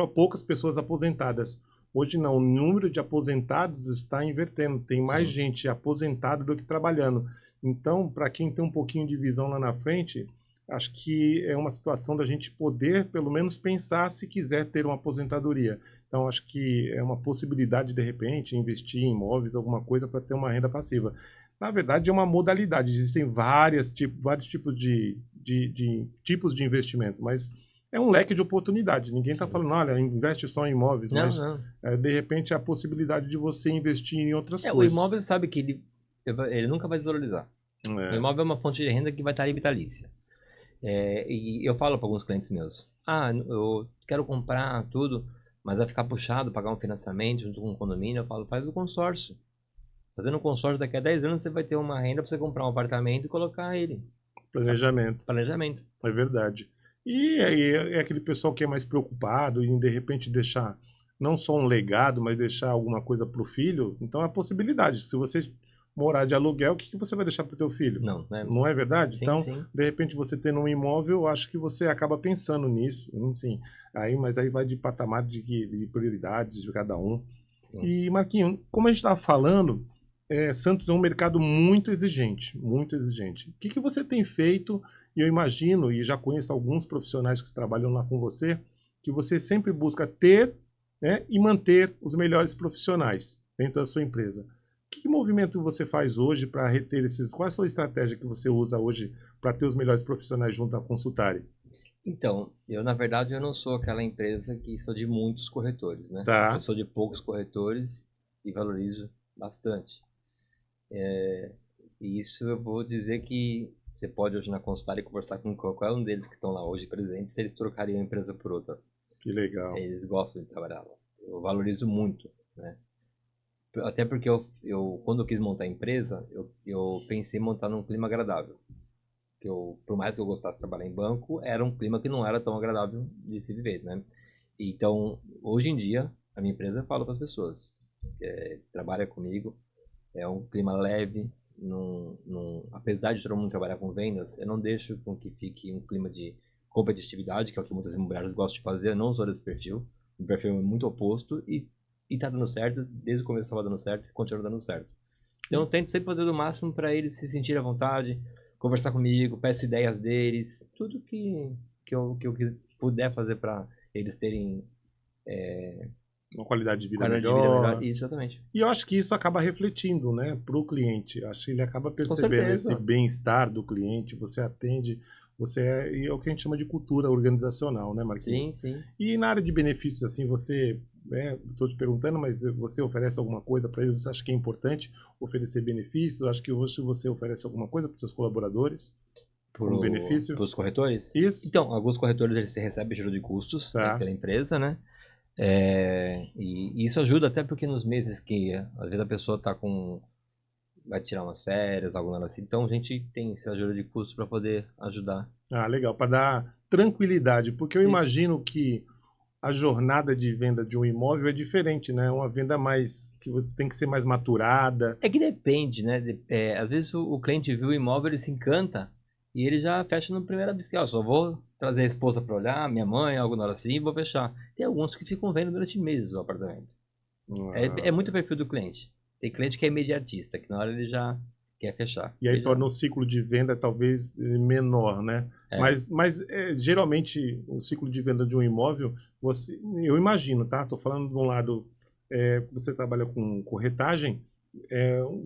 poucas pessoas aposentadas. Hoje não, o número de aposentados está invertendo. Tem mais Sim. gente aposentada do que trabalhando. Então, para quem tem um pouquinho de visão lá na frente, acho que é uma situação da gente poder, pelo menos, pensar se quiser ter uma aposentadoria. Então, acho que é uma possibilidade, de repente, investir em imóveis, alguma coisa, para ter uma renda passiva. Na verdade, é uma modalidade. Existem vários tipos de tipos de investimento, mas é um leque de oportunidade. Ninguém está Sim. falando, olha, investe só em imóveis, Não, mas não. de repente a possibilidade de você investir em outras O coisas. imóvel sabe que ele nunca vai desvalorizar. O É, imóvel é uma fonte de renda que vai estar aí vitalícia. E eu falo para alguns clientes meus, eu quero comprar tudo, mas vai ficar puxado pagar um financiamento junto com um condomínio. Eu falo, faz o consórcio. Fazendo um consórcio, daqui a 10 anos você vai ter uma renda para você comprar um apartamento e colocar ele. planejamento, Planejamento. é verdade. E aí é aquele pessoal que é mais preocupado em de repente deixar não só um legado, mas deixar alguma coisa para o filho. Então é a possibilidade. Se você morar de aluguel, o que você vai deixar para o teu filho? Não, né? Não é verdade? Sim, Então, sim, de repente, você tendo um imóvel, eu acho que você acaba pensando nisso, enfim. Mas aí vai de patamar de prioridades de cada um. sim. E, Marquinhos, como a gente estava falando, Santos é um mercado muito exigente, muito exigente. O que você tem feito? E eu imagino, e já conheço alguns profissionais que trabalham lá com você, que você sempre busca ter, né, e manter os melhores profissionais dentro da sua empresa. Que movimento você faz hoje para reter esses? Qual é a sua estratégia que você usa hoje para ter os melhores profissionais junto à Consultare? Então, na verdade, eu não sou aquela empresa que sou de muitos corretores, né? Eu Tá, sou de poucos corretores e valorizo bastante. E isso eu vou dizer que você pode hoje na consulta e conversar com qualquer um deles que estão lá hoje presentes, se eles trocariam a empresa por outra. que legal. Eles gostam de trabalhar lá. Eu valorizo muito, né? Até porque quando eu quis montar a empresa, eu pensei em montar num clima agradável. Por mais que eu gostasse de trabalhar em banco, era um clima que não era tão agradável de se viver, né? Então, hoje em dia, a minha empresa fala para as pessoas, trabalha comigo, é um clima leve, apesar de todo mundo trabalhar com vendas, eu não deixo com que fique um clima de competitividade, que é o que muitas imobiliárias gostam de fazer. Eu não sou desse perfil, o perfil é muito oposto e tá dando certo, desde o começo estava dando certo e continua dando certo. Então eu tento sempre fazer o máximo para eles se sentirem à vontade, conversar comigo, peço ideias deles, tudo que eu puder fazer para eles terem Uma qualidade de vida qualidade de vida melhor. melhor. Isso, exatamente. E eu acho que isso acaba refletindo, né, para o cliente. Acho que ele acaba Com percebendo esse certeza. bem-estar do cliente, você atende, e é o que a gente chama de cultura organizacional, né, Sim, Marquinhos? sim. E na área de benefícios, assim, você, né, estou te perguntando, mas você oferece alguma coisa para ele? Você acha que é importante oferecer benefícios? Acho que hoje você oferece alguma coisa para os seus colaboradores como Para benefício? os corretores? Isso? Então, alguns corretores eles recebem ajuda de custos Tá. pela empresa, né? E isso ajuda até porque nos meses que às vezes a pessoa vai tirar umas férias, algo assim. Então a gente tem essa ajuda de custos para poder ajudar. Ah, legal, para dar tranquilidade, porque eu Isso. imagino que a jornada de venda de um imóvel é diferente, né? É uma venda mais que tem que ser mais maturada. É que depende, né? Às vezes o cliente viu o imóvel, ele se encanta e ele já fecha no primeiro abiscal. Só vou trazer a esposa para olhar, minha mãe, algo assim, e vou fechar. Tem alguns que ficam vendo durante meses o apartamento. É muito Ah, o perfil do cliente. Tem cliente que é imediatista, que na hora ele já quer fechar. e aí Ele já, torna o ciclo de venda talvez menor, né? é, Geralmente o ciclo de venda de um imóvel, eu imagino, tá? Estou falando de um lado, você trabalha com corretagem,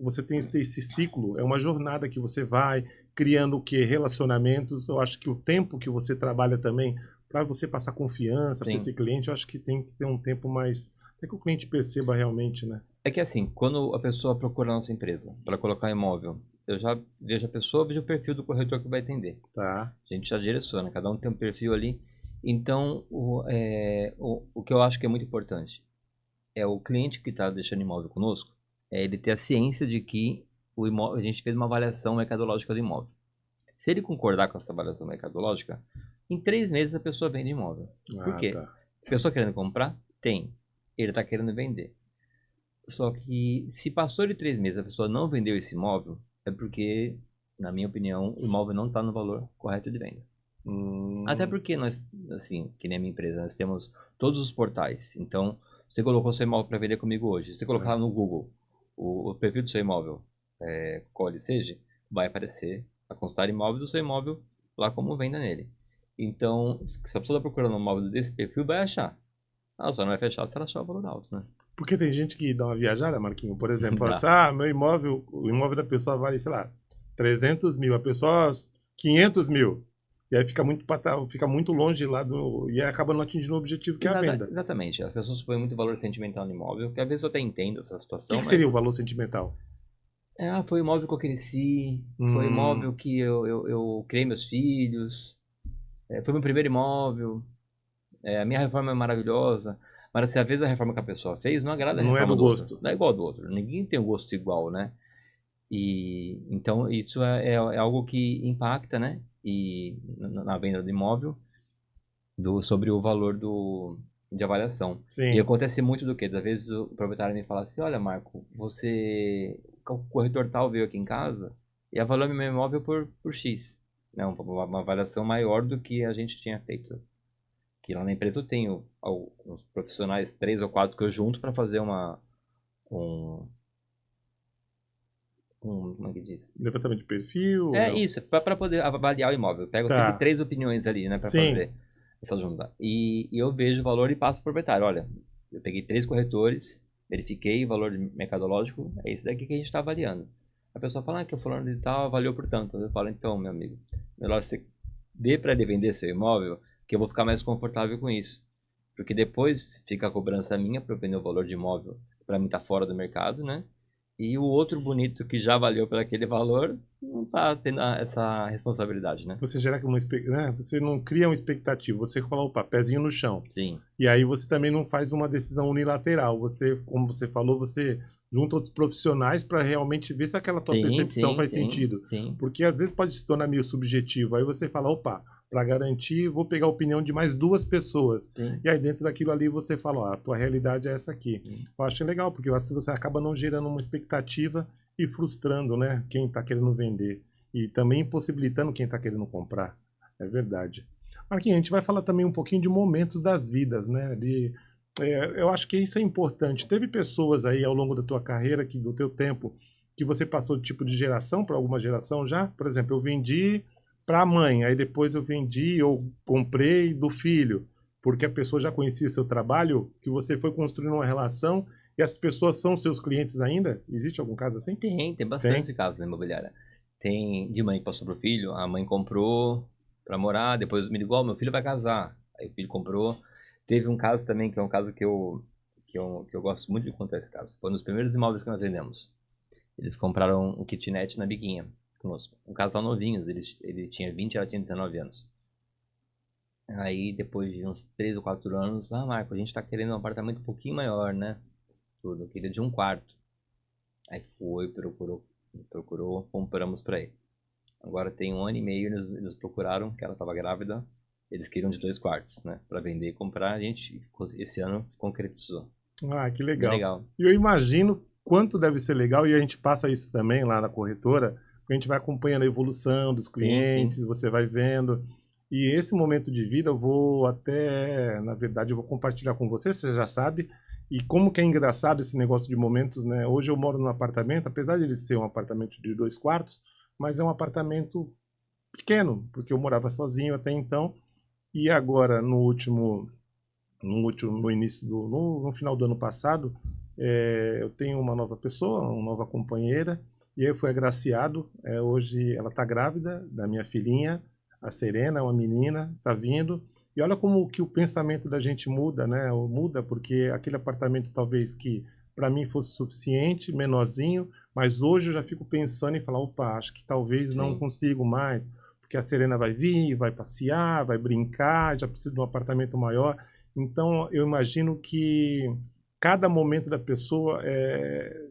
você tem esse ciclo, é uma jornada que você vai criando o quê? Relacionamentos. Eu acho que o tempo que você trabalha também, para você passar confiança para sim. esse cliente, eu acho que tem que ter um tempo mais. Até que o cliente perceba realmente, né? É que assim, quando a pessoa procura a nossa empresa para colocar imóvel, eu já vejo a pessoa, vejo o perfil do corretor que vai atender. Tá. A gente já direciona, cada um tem um perfil ali. Então, o que eu acho que é muito importante é o cliente que está deixando imóvel conosco, é ele ter a ciência de que a gente fez uma avaliação mercadológica do imóvel. Se ele concordar com essa avaliação mercadológica, em 3 meses a pessoa vende imóvel. Por Ah, quê? tá. A pessoa querendo comprar? Tem. Ele está querendo vender. Só que se passou de 3 meses e a pessoa não vendeu esse imóvel, é porque, na minha opinião, o imóvel não está no valor correto de venda. Até Hum, porque nós, assim, que nem a minha empresa, nós temos todos os portais. Então, Você colocou seu imóvel para vender comigo hoje. Se você colocar lá no Google o perfil do seu imóvel, qual ele seja, vai aparecer a constar imóveis do seu imóvel lá como venda nele. Então, se a pessoa está procurando um imóvel desse perfil, vai achar. Ah, só não vai fechar se ela achar o valor alto, né? Porque tem gente que dá uma viajada, Marquinho, por exemplo, fala assim, Dá. meu imóvel, o imóvel da pessoa vale, sei lá, 300 mil, a pessoa 500 mil. E aí fica muito longe lá do. E aí acaba não atingindo o objetivo que é a venda. Exatamente. As pessoas põem muito valor sentimental no imóvel, que às vezes eu até entendo essa O situação, que seria o mas... valor sentimental? Foi o imóvel que eu cresci, foi o Hum, imóvel que eu criei meus filhos, foi meu primeiro imóvel, a minha reforma é maravilhosa, mas assim, às vezes a reforma que a pessoa fez não agrada a não é reforma do do outro, gosto. não é igual ao do outro, ninguém tem um gosto igual, né? E então isso é algo que impacta, né? E na venda do imóvel, sobre o valor de avaliação. E Sim. acontece muito do que? Às vezes o proprietário me fala assim, olha Marco, o corretor tal veio aqui em casa e avaliou meu imóvel por X. Né? Uma avaliação maior do que a gente tinha feito. Que lá na empresa eu tenho alguns profissionais, 3 ou 4 que eu junto para fazer um, como é que diz? Levantamento de perfil ou É não? isso, para poder avaliar o imóvel. Eu pego sempre Tá. 3 opiniões ali, né, para Sim. fazer essa junta. E eu vejo o valor e passo para o proprietário. Olha, eu peguei 3 corretores, verifiquei o valor mercadológico, é esse daqui que a gente está avaliando. A pessoa fala que o fulano de tal avaliou por tanto. Eu falo, então, meu amigo, melhor você dê para ele vender seu imóvel, que eu vou ficar mais confortável com isso. Porque depois fica a cobrança minha para eu vender o valor de imóvel, para mim tá fora do mercado, né? E o outro bonito que já valeu por aquele valor não tá tendo essa responsabilidade, né? Você gera uma né? Você não cria uma expectativa, você coloca, opa, pezinho no chão. Sim, E aí você também não faz uma decisão unilateral. Você, como você falou, você junta outros profissionais para realmente ver se aquela tua sim, percepção sim, faz sim, sentido. sim, Porque às vezes pode se tornar meio subjetivo. Aí você fala, opa, para garantir, vou pegar a opinião de mais duas pessoas. sim, E aí dentro daquilo ali você fala, ó, a tua realidade é essa aqui. sim. Eu acho legal, porque assim você acaba não gerando uma expectativa e frustrando, né, quem está querendo vender. E também impossibilitando quem está querendo comprar. É verdade. Marquinhos, a gente vai falar também um pouquinho de momentos das vidas, né? Eu acho que isso é importante. Teve pessoas aí ao longo da tua carreira, do teu tempo, que você passou de tipo de geração para alguma geração já? Por exemplo, eu vendi para a mãe, aí depois eu vendi ou comprei do filho, porque a pessoa já conhecia seu trabalho, que você foi construindo uma relação e as pessoas são seus clientes ainda? Existe algum caso assim? Tem Tem. bastante casos na imobiliária. Tem de mãe que passou pro filho, a mãe comprou pra morar, depois me ligou, meu filho vai casar. Aí o filho comprou. Teve um caso também, que é um caso que eu gosto muito de contar esse caso. Foi um dos primeiros imóveis que nós vendemos. Eles compraram um kitnet na Biguinha conosco. Um casal novinhos, ele tinha 20 e ela tinha 19 anos. Aí, depois de uns 3 ou 4 anos, Marco, a gente tá querendo um apartamento um pouquinho maior, né? Tudo, eu queria de um quarto. Aí procurou, compramos pra ele. Agora tem 1 ano e meio, eles procuraram, que ela tava grávida, eles queriam de 2 quartos, né? Pra vender e comprar, a gente, esse ano, concretizou. Ah, que Bem legal. legal. E eu imagino quanto deve ser legal, e a gente passa isso também lá na corretora, porque a gente vai acompanhando a evolução dos Sim, sim, clientes, você vai vendo. E esse momento de vida eu vou até, na verdade, eu vou compartilhar com você já sabe. E como que é engraçado esse negócio de momentos, né? Hoje eu moro num apartamento, apesar de ele ser um apartamento de 2 quartos, mas é um apartamento pequeno, porque eu morava sozinho até então. E agora, no início no final do ano passado, eu tenho uma nova pessoa, uma nova companheira, e aí eu fui agraciado. Hoje ela está grávida da minha filhinha, a Serena, uma menina, está vindo. E olha como que o pensamento da gente muda, né? Muda porque aquele apartamento talvez que para mim fosse suficiente, menorzinho, mas hoje eu já fico pensando em falar, opa, acho que talvez não sim, consigo mais, porque a Serena vai vir, vai passear, vai brincar, já preciso de um apartamento maior. Então, eu imagino que cada momento da pessoa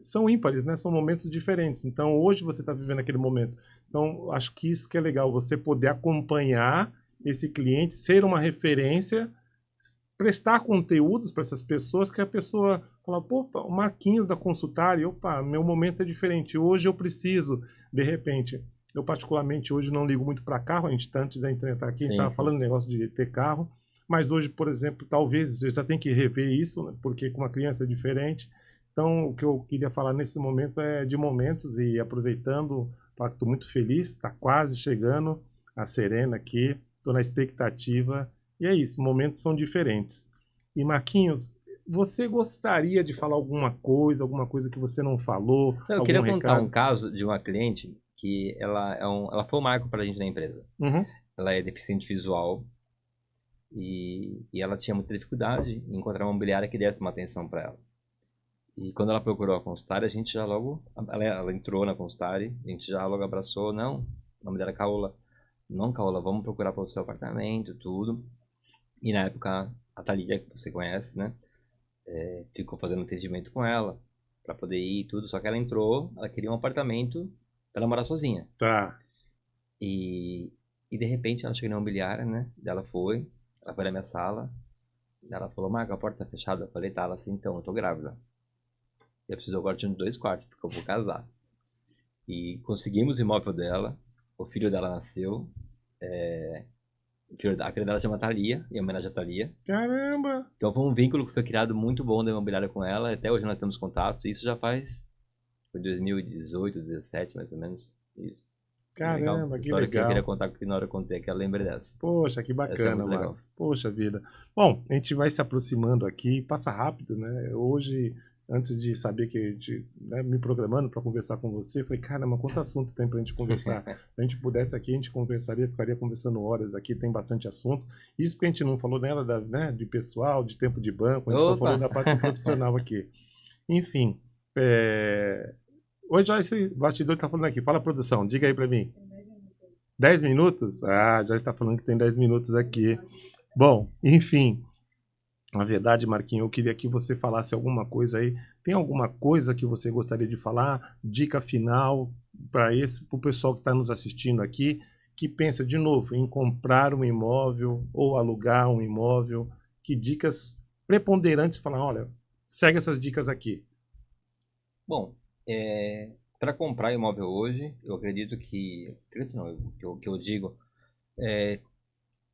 são ímpares, né? São momentos diferentes. Então, hoje você está vivendo aquele momento. Então, acho que isso que é legal, você poder acompanhar esse cliente, ser uma referência, prestar conteúdos para essas pessoas, que a pessoa fala, pô, o Marquinhos da Consultária, opa, meu momento é diferente. Hoje eu preciso, de repente. Eu, particularmente, hoje não ligo muito para carro. A gente, antes da gente entrar aqui, a gente sim, estava sim. falando do negócio de ter carro. mas hoje, por exemplo, talvez você já tem que rever isso, né? Porque com uma criança é diferente. Então, o que eu queria falar nesse momento é de momentos e aproveitando, estou muito feliz, está quase chegando a Serena aqui, estou na expectativa, e é isso, momentos são diferentes. E Marquinhos, você gostaria de falar alguma coisa que você não falou, Não, eu algum queria contar um recado? caso de uma cliente que ela foi um marco para a gente na empresa. Uhum. Ela é deficiente visual e ela tinha muita dificuldade em encontrar uma imobiliária que desse uma atenção para ela. E quando ela procurou a Constare, a gente já logo, ela entrou na Constare, a gente já logo abraçou, não, o nome dela é Caola. Não, Caola, vamos procurar para o seu apartamento, tudo. E na época, a Thalia, que você conhece, né, ficou fazendo atendimento com ela, para poder ir e tudo, só que ela entrou, ela queria um apartamento para ela morar sozinha. Tá. E, e de repente ela chegou na imobiliária, né, ela foi na minha sala, ela falou, Marco, a porta tá fechada? Eu falei, tá, ela assim, então, eu tô grávida. Eu preciso agora de 2 quartos, porque eu vou casar. E conseguimos o imóvel dela, o filho dela nasceu, a filha dela chama Thalia, em homenagem a Thalia. Caramba! Então foi um vínculo que foi criado muito bom da imobiliária com ela, até hoje nós temos contato, isso já foi 2018, 17 mais ou menos, isso. Legal, Caramba, que história que eu queria legal. contar, porque na hora eu contei que eu lembrei dessa. Poxa, que Essa é bacana, muito legal. Marcos. Poxa vida. Bom, a gente vai se aproximando aqui, passa rápido, né? Hoje, antes de saber que a gente, né, me programando para conversar com você, eu falei, caramba, quanto assunto tem para a gente conversar. Se a gente pudesse aqui, a gente conversaria, ficaria conversando horas aqui, tem bastante assunto. Isso porque a gente não falou nela né, de pessoal, de tempo de banco, a gente só falou Opa! da parte profissional aqui. Enfim, oi, Joyce, o bastidor está falando aqui. Fala, produção, diga aí para mim. 10 minutos? Ah, já está falando que tem 10 minutos aqui. Bom, enfim, na verdade, Marquinhos, eu queria que você falasse alguma coisa aí. Tem alguma coisa que você gostaria de falar? Dica final para o pessoal que está nos assistindo aqui, que pensa de novo em comprar um imóvel ou alugar um imóvel. Que dicas preponderantes falar, olha, segue essas dicas aqui. Bom, para comprar imóvel hoje, eu acredito que. Acredito não, que eu digo. É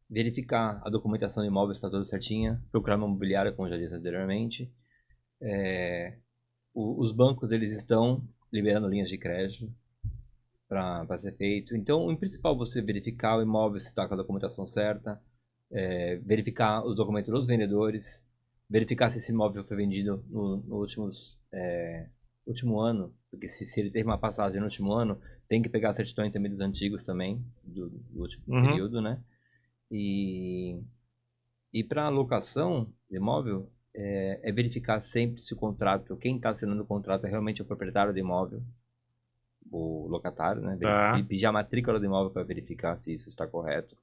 verificar a documentação do imóvel está toda certinha, procurar uma imobiliária, como já disse anteriormente. Os bancos eles estão liberando linhas de crédito para ser feito. Então, o principal é você verificar o imóvel se está com a documentação certa, verificar os documentos dos vendedores, verificar se esse imóvel foi vendido no último ano, porque se ele teve uma passagem no último ano, tem que pegar a certidão também dos antigos também, do último período, né? E para locação de imóvel, verificar sempre se o contrato, quem está assinando o contrato é realmente o proprietário do imóvel, o locatário, né? Tá. Pedir a matrícula do imóvel para verificar se isso está correto.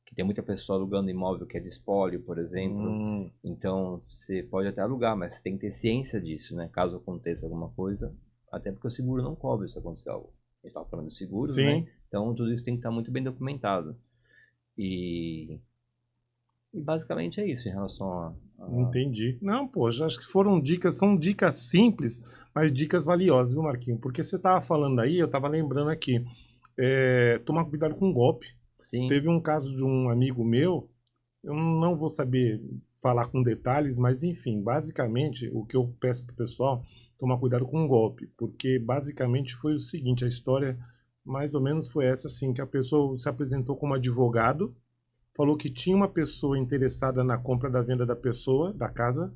Que tem muita pessoa alugando imóvel que é de espólio, por exemplo. Então, você pode até alugar, mas você tem que ter ciência disso, né? Caso aconteça alguma coisa. Até porque o seguro não cobre se acontecer algo. A gente estava falando de seguros, Sim. né? Então, tudo isso tem que estar muito bem documentado. E basicamente é isso em relação a... Entendi. Não, pô, já acho que foram dicas, são dicas simples, mas dicas valiosas, viu, Marquinhos? Porque você estava falando aí, eu estava lembrando aqui, tomar cuidado com golpe. Sim, Teve um caso de um amigo meu, eu não vou saber falar com detalhes, mas enfim, basicamente o que eu peço pro pessoal, tomar cuidado com golpe, porque basicamente foi o seguinte, a história mais ou menos foi essa, assim, que a pessoa se apresentou como advogado, falou que tinha uma pessoa interessada na compra da venda da pessoa, da casa,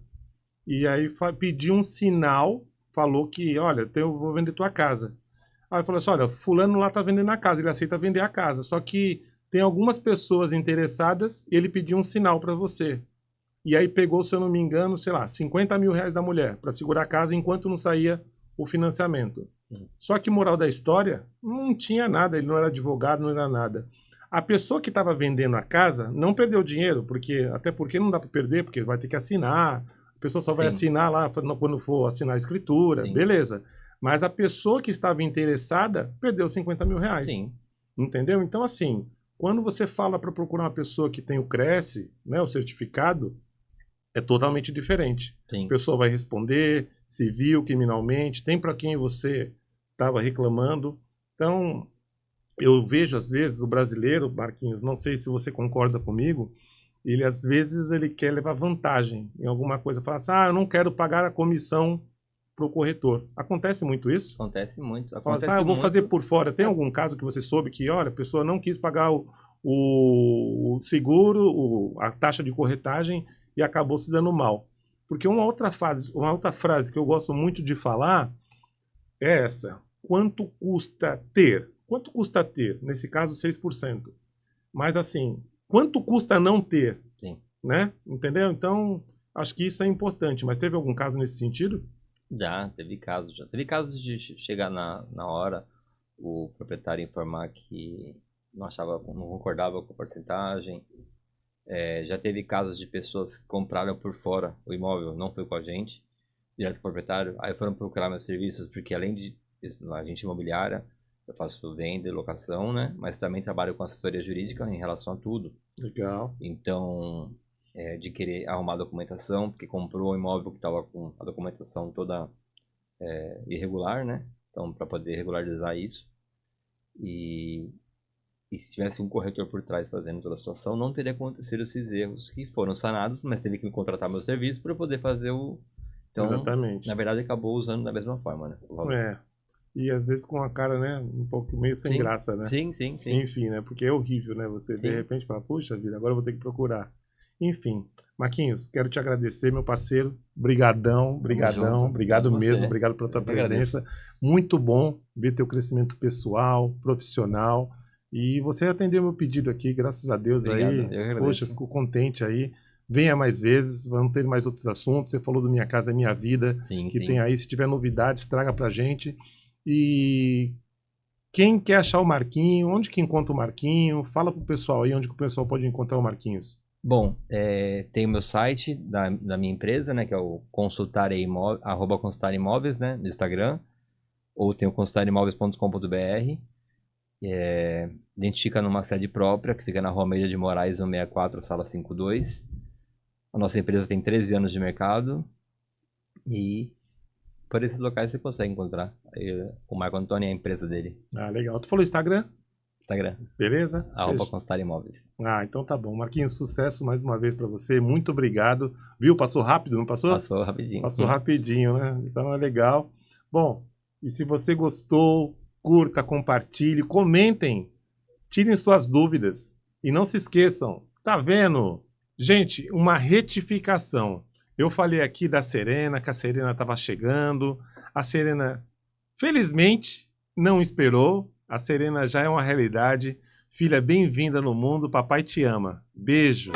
e aí pediu um sinal, falou que, olha, eu vou vender tua casa. Aí falou assim, olha, fulano lá tá vendendo a casa, ele aceita vender a casa, só que tem algumas pessoas interessadas, ele pediu um sinal para você. E aí pegou, se eu não me engano, sei lá, 50 mil reais da mulher para segurar a casa enquanto não saía o financiamento. Só que moral da história, não tinha nada, ele não era advogado, não era nada. A pessoa que estava vendendo a casa não perdeu dinheiro, até porque não dá para perder, porque vai ter que assinar. A pessoa só vai sim, assinar lá quando for assinar a escritura, sim, beleza. Mas a pessoa que estava interessada perdeu 50 mil reais. sim, Entendeu? Então, assim, quando você fala para procurar uma pessoa que tem o Cresce, né, o certificado, é totalmente diferente. A sim. pessoa vai responder civil, criminalmente, tem para quem você estava reclamando. Então, eu vejo às vezes o brasileiro, Marquinhos, não sei se você concorda comigo, Ele, às vezes, ele quer levar vantagem em alguma coisa. Fala assim, eu não quero pagar a comissão para o corretor. Acontece muito isso? Acontece muito. Fala assim, Acontece eu vou muito. fazer por fora. Tem algum caso que você soube que, olha, a pessoa não quis pagar o seguro, a taxa de corretagem e acabou se dando mal? Porque uma outra frase que eu gosto muito de falar é essa. Quanto custa ter? Quanto custa ter? Nesse caso, 6%. Mas assim, quanto custa não ter? Sim. Né? Entendeu? Então, acho que isso é importante. Mas teve algum caso nesse sentido? Já teve casos de chegar na hora, o proprietário informar que não concordava com a porcentagem. Já teve casos de pessoas que compraram por fora o imóvel, não foi com a gente, direto com o proprietário, aí foram procurar meus serviços, porque além de agente imobiliária, eu faço venda e locação, né? Mas também trabalho com assessoria jurídica em relação a tudo. Legal. Então, de querer arrumar a documentação, porque comprou um imóvel que estava com a documentação toda irregular, né? Então, para poder regularizar isso. E se tivesse um corretor por trás fazendo toda a situação, não teria acontecido esses erros que foram sanados, mas teve que me contratar meu serviço para poder fazer o... Então, exatamente. Na verdade, acabou usando da mesma forma, né? E às vezes com a cara, né, um pouco meio sem graça, né? Sim. Enfim, né? Porque é horrível, né? Você de repente fala, puxa vida, agora eu vou ter que procurar. Enfim, Marquinhos, quero te agradecer, meu parceiro. Brigadão. Obrigado mesmo, obrigado pela tua presença. Agradeço. Muito bom ver teu crescimento pessoal, profissional. E você atendeu meu pedido aqui, graças a Deus. Obrigado, aí. Poxa, fico contente aí. Venha mais vezes, vamos ter mais outros assuntos. Você falou do Minha Casa Minha Vida, tem aí. Se tiver novidades, traga pra gente. E quem quer achar o Marquinho, onde que encontra o Marquinho? Fala pro pessoal aí onde que o pessoal pode encontrar o Marquinhos. Bom, tem o meu site da minha empresa, né, que é o @consultareimóveis, né, no Instagram, ou tem o consultareimóveis.com.br. Identifica numa sede própria, que fica na Rua Almeida de Moraes, 164, sala 52. A nossa empresa tem 13 anos de mercado e por esses locais você consegue encontrar. O Marco Antônio é a empresa dele. Legal. Tu falou Instagram? Instagram. Beleza? @consultareimóveis. Então tá bom. Marquinhos, sucesso mais uma vez pra você. Muito obrigado. Viu? Passou rápido, não passou? Passou rapidinho. Passou rapidinho, né? Então é legal. Bom, e se você gostou, curta, compartilhe, comentem, tirem suas dúvidas. E não se esqueçam, tá vendo? Gente, uma retificação. Eu falei aqui da Serena, que a Serena estava chegando. A Serena, felizmente, não esperou. A Serena já é uma realidade. Filha, bem-vinda no mundo. Papai te ama. Beijo.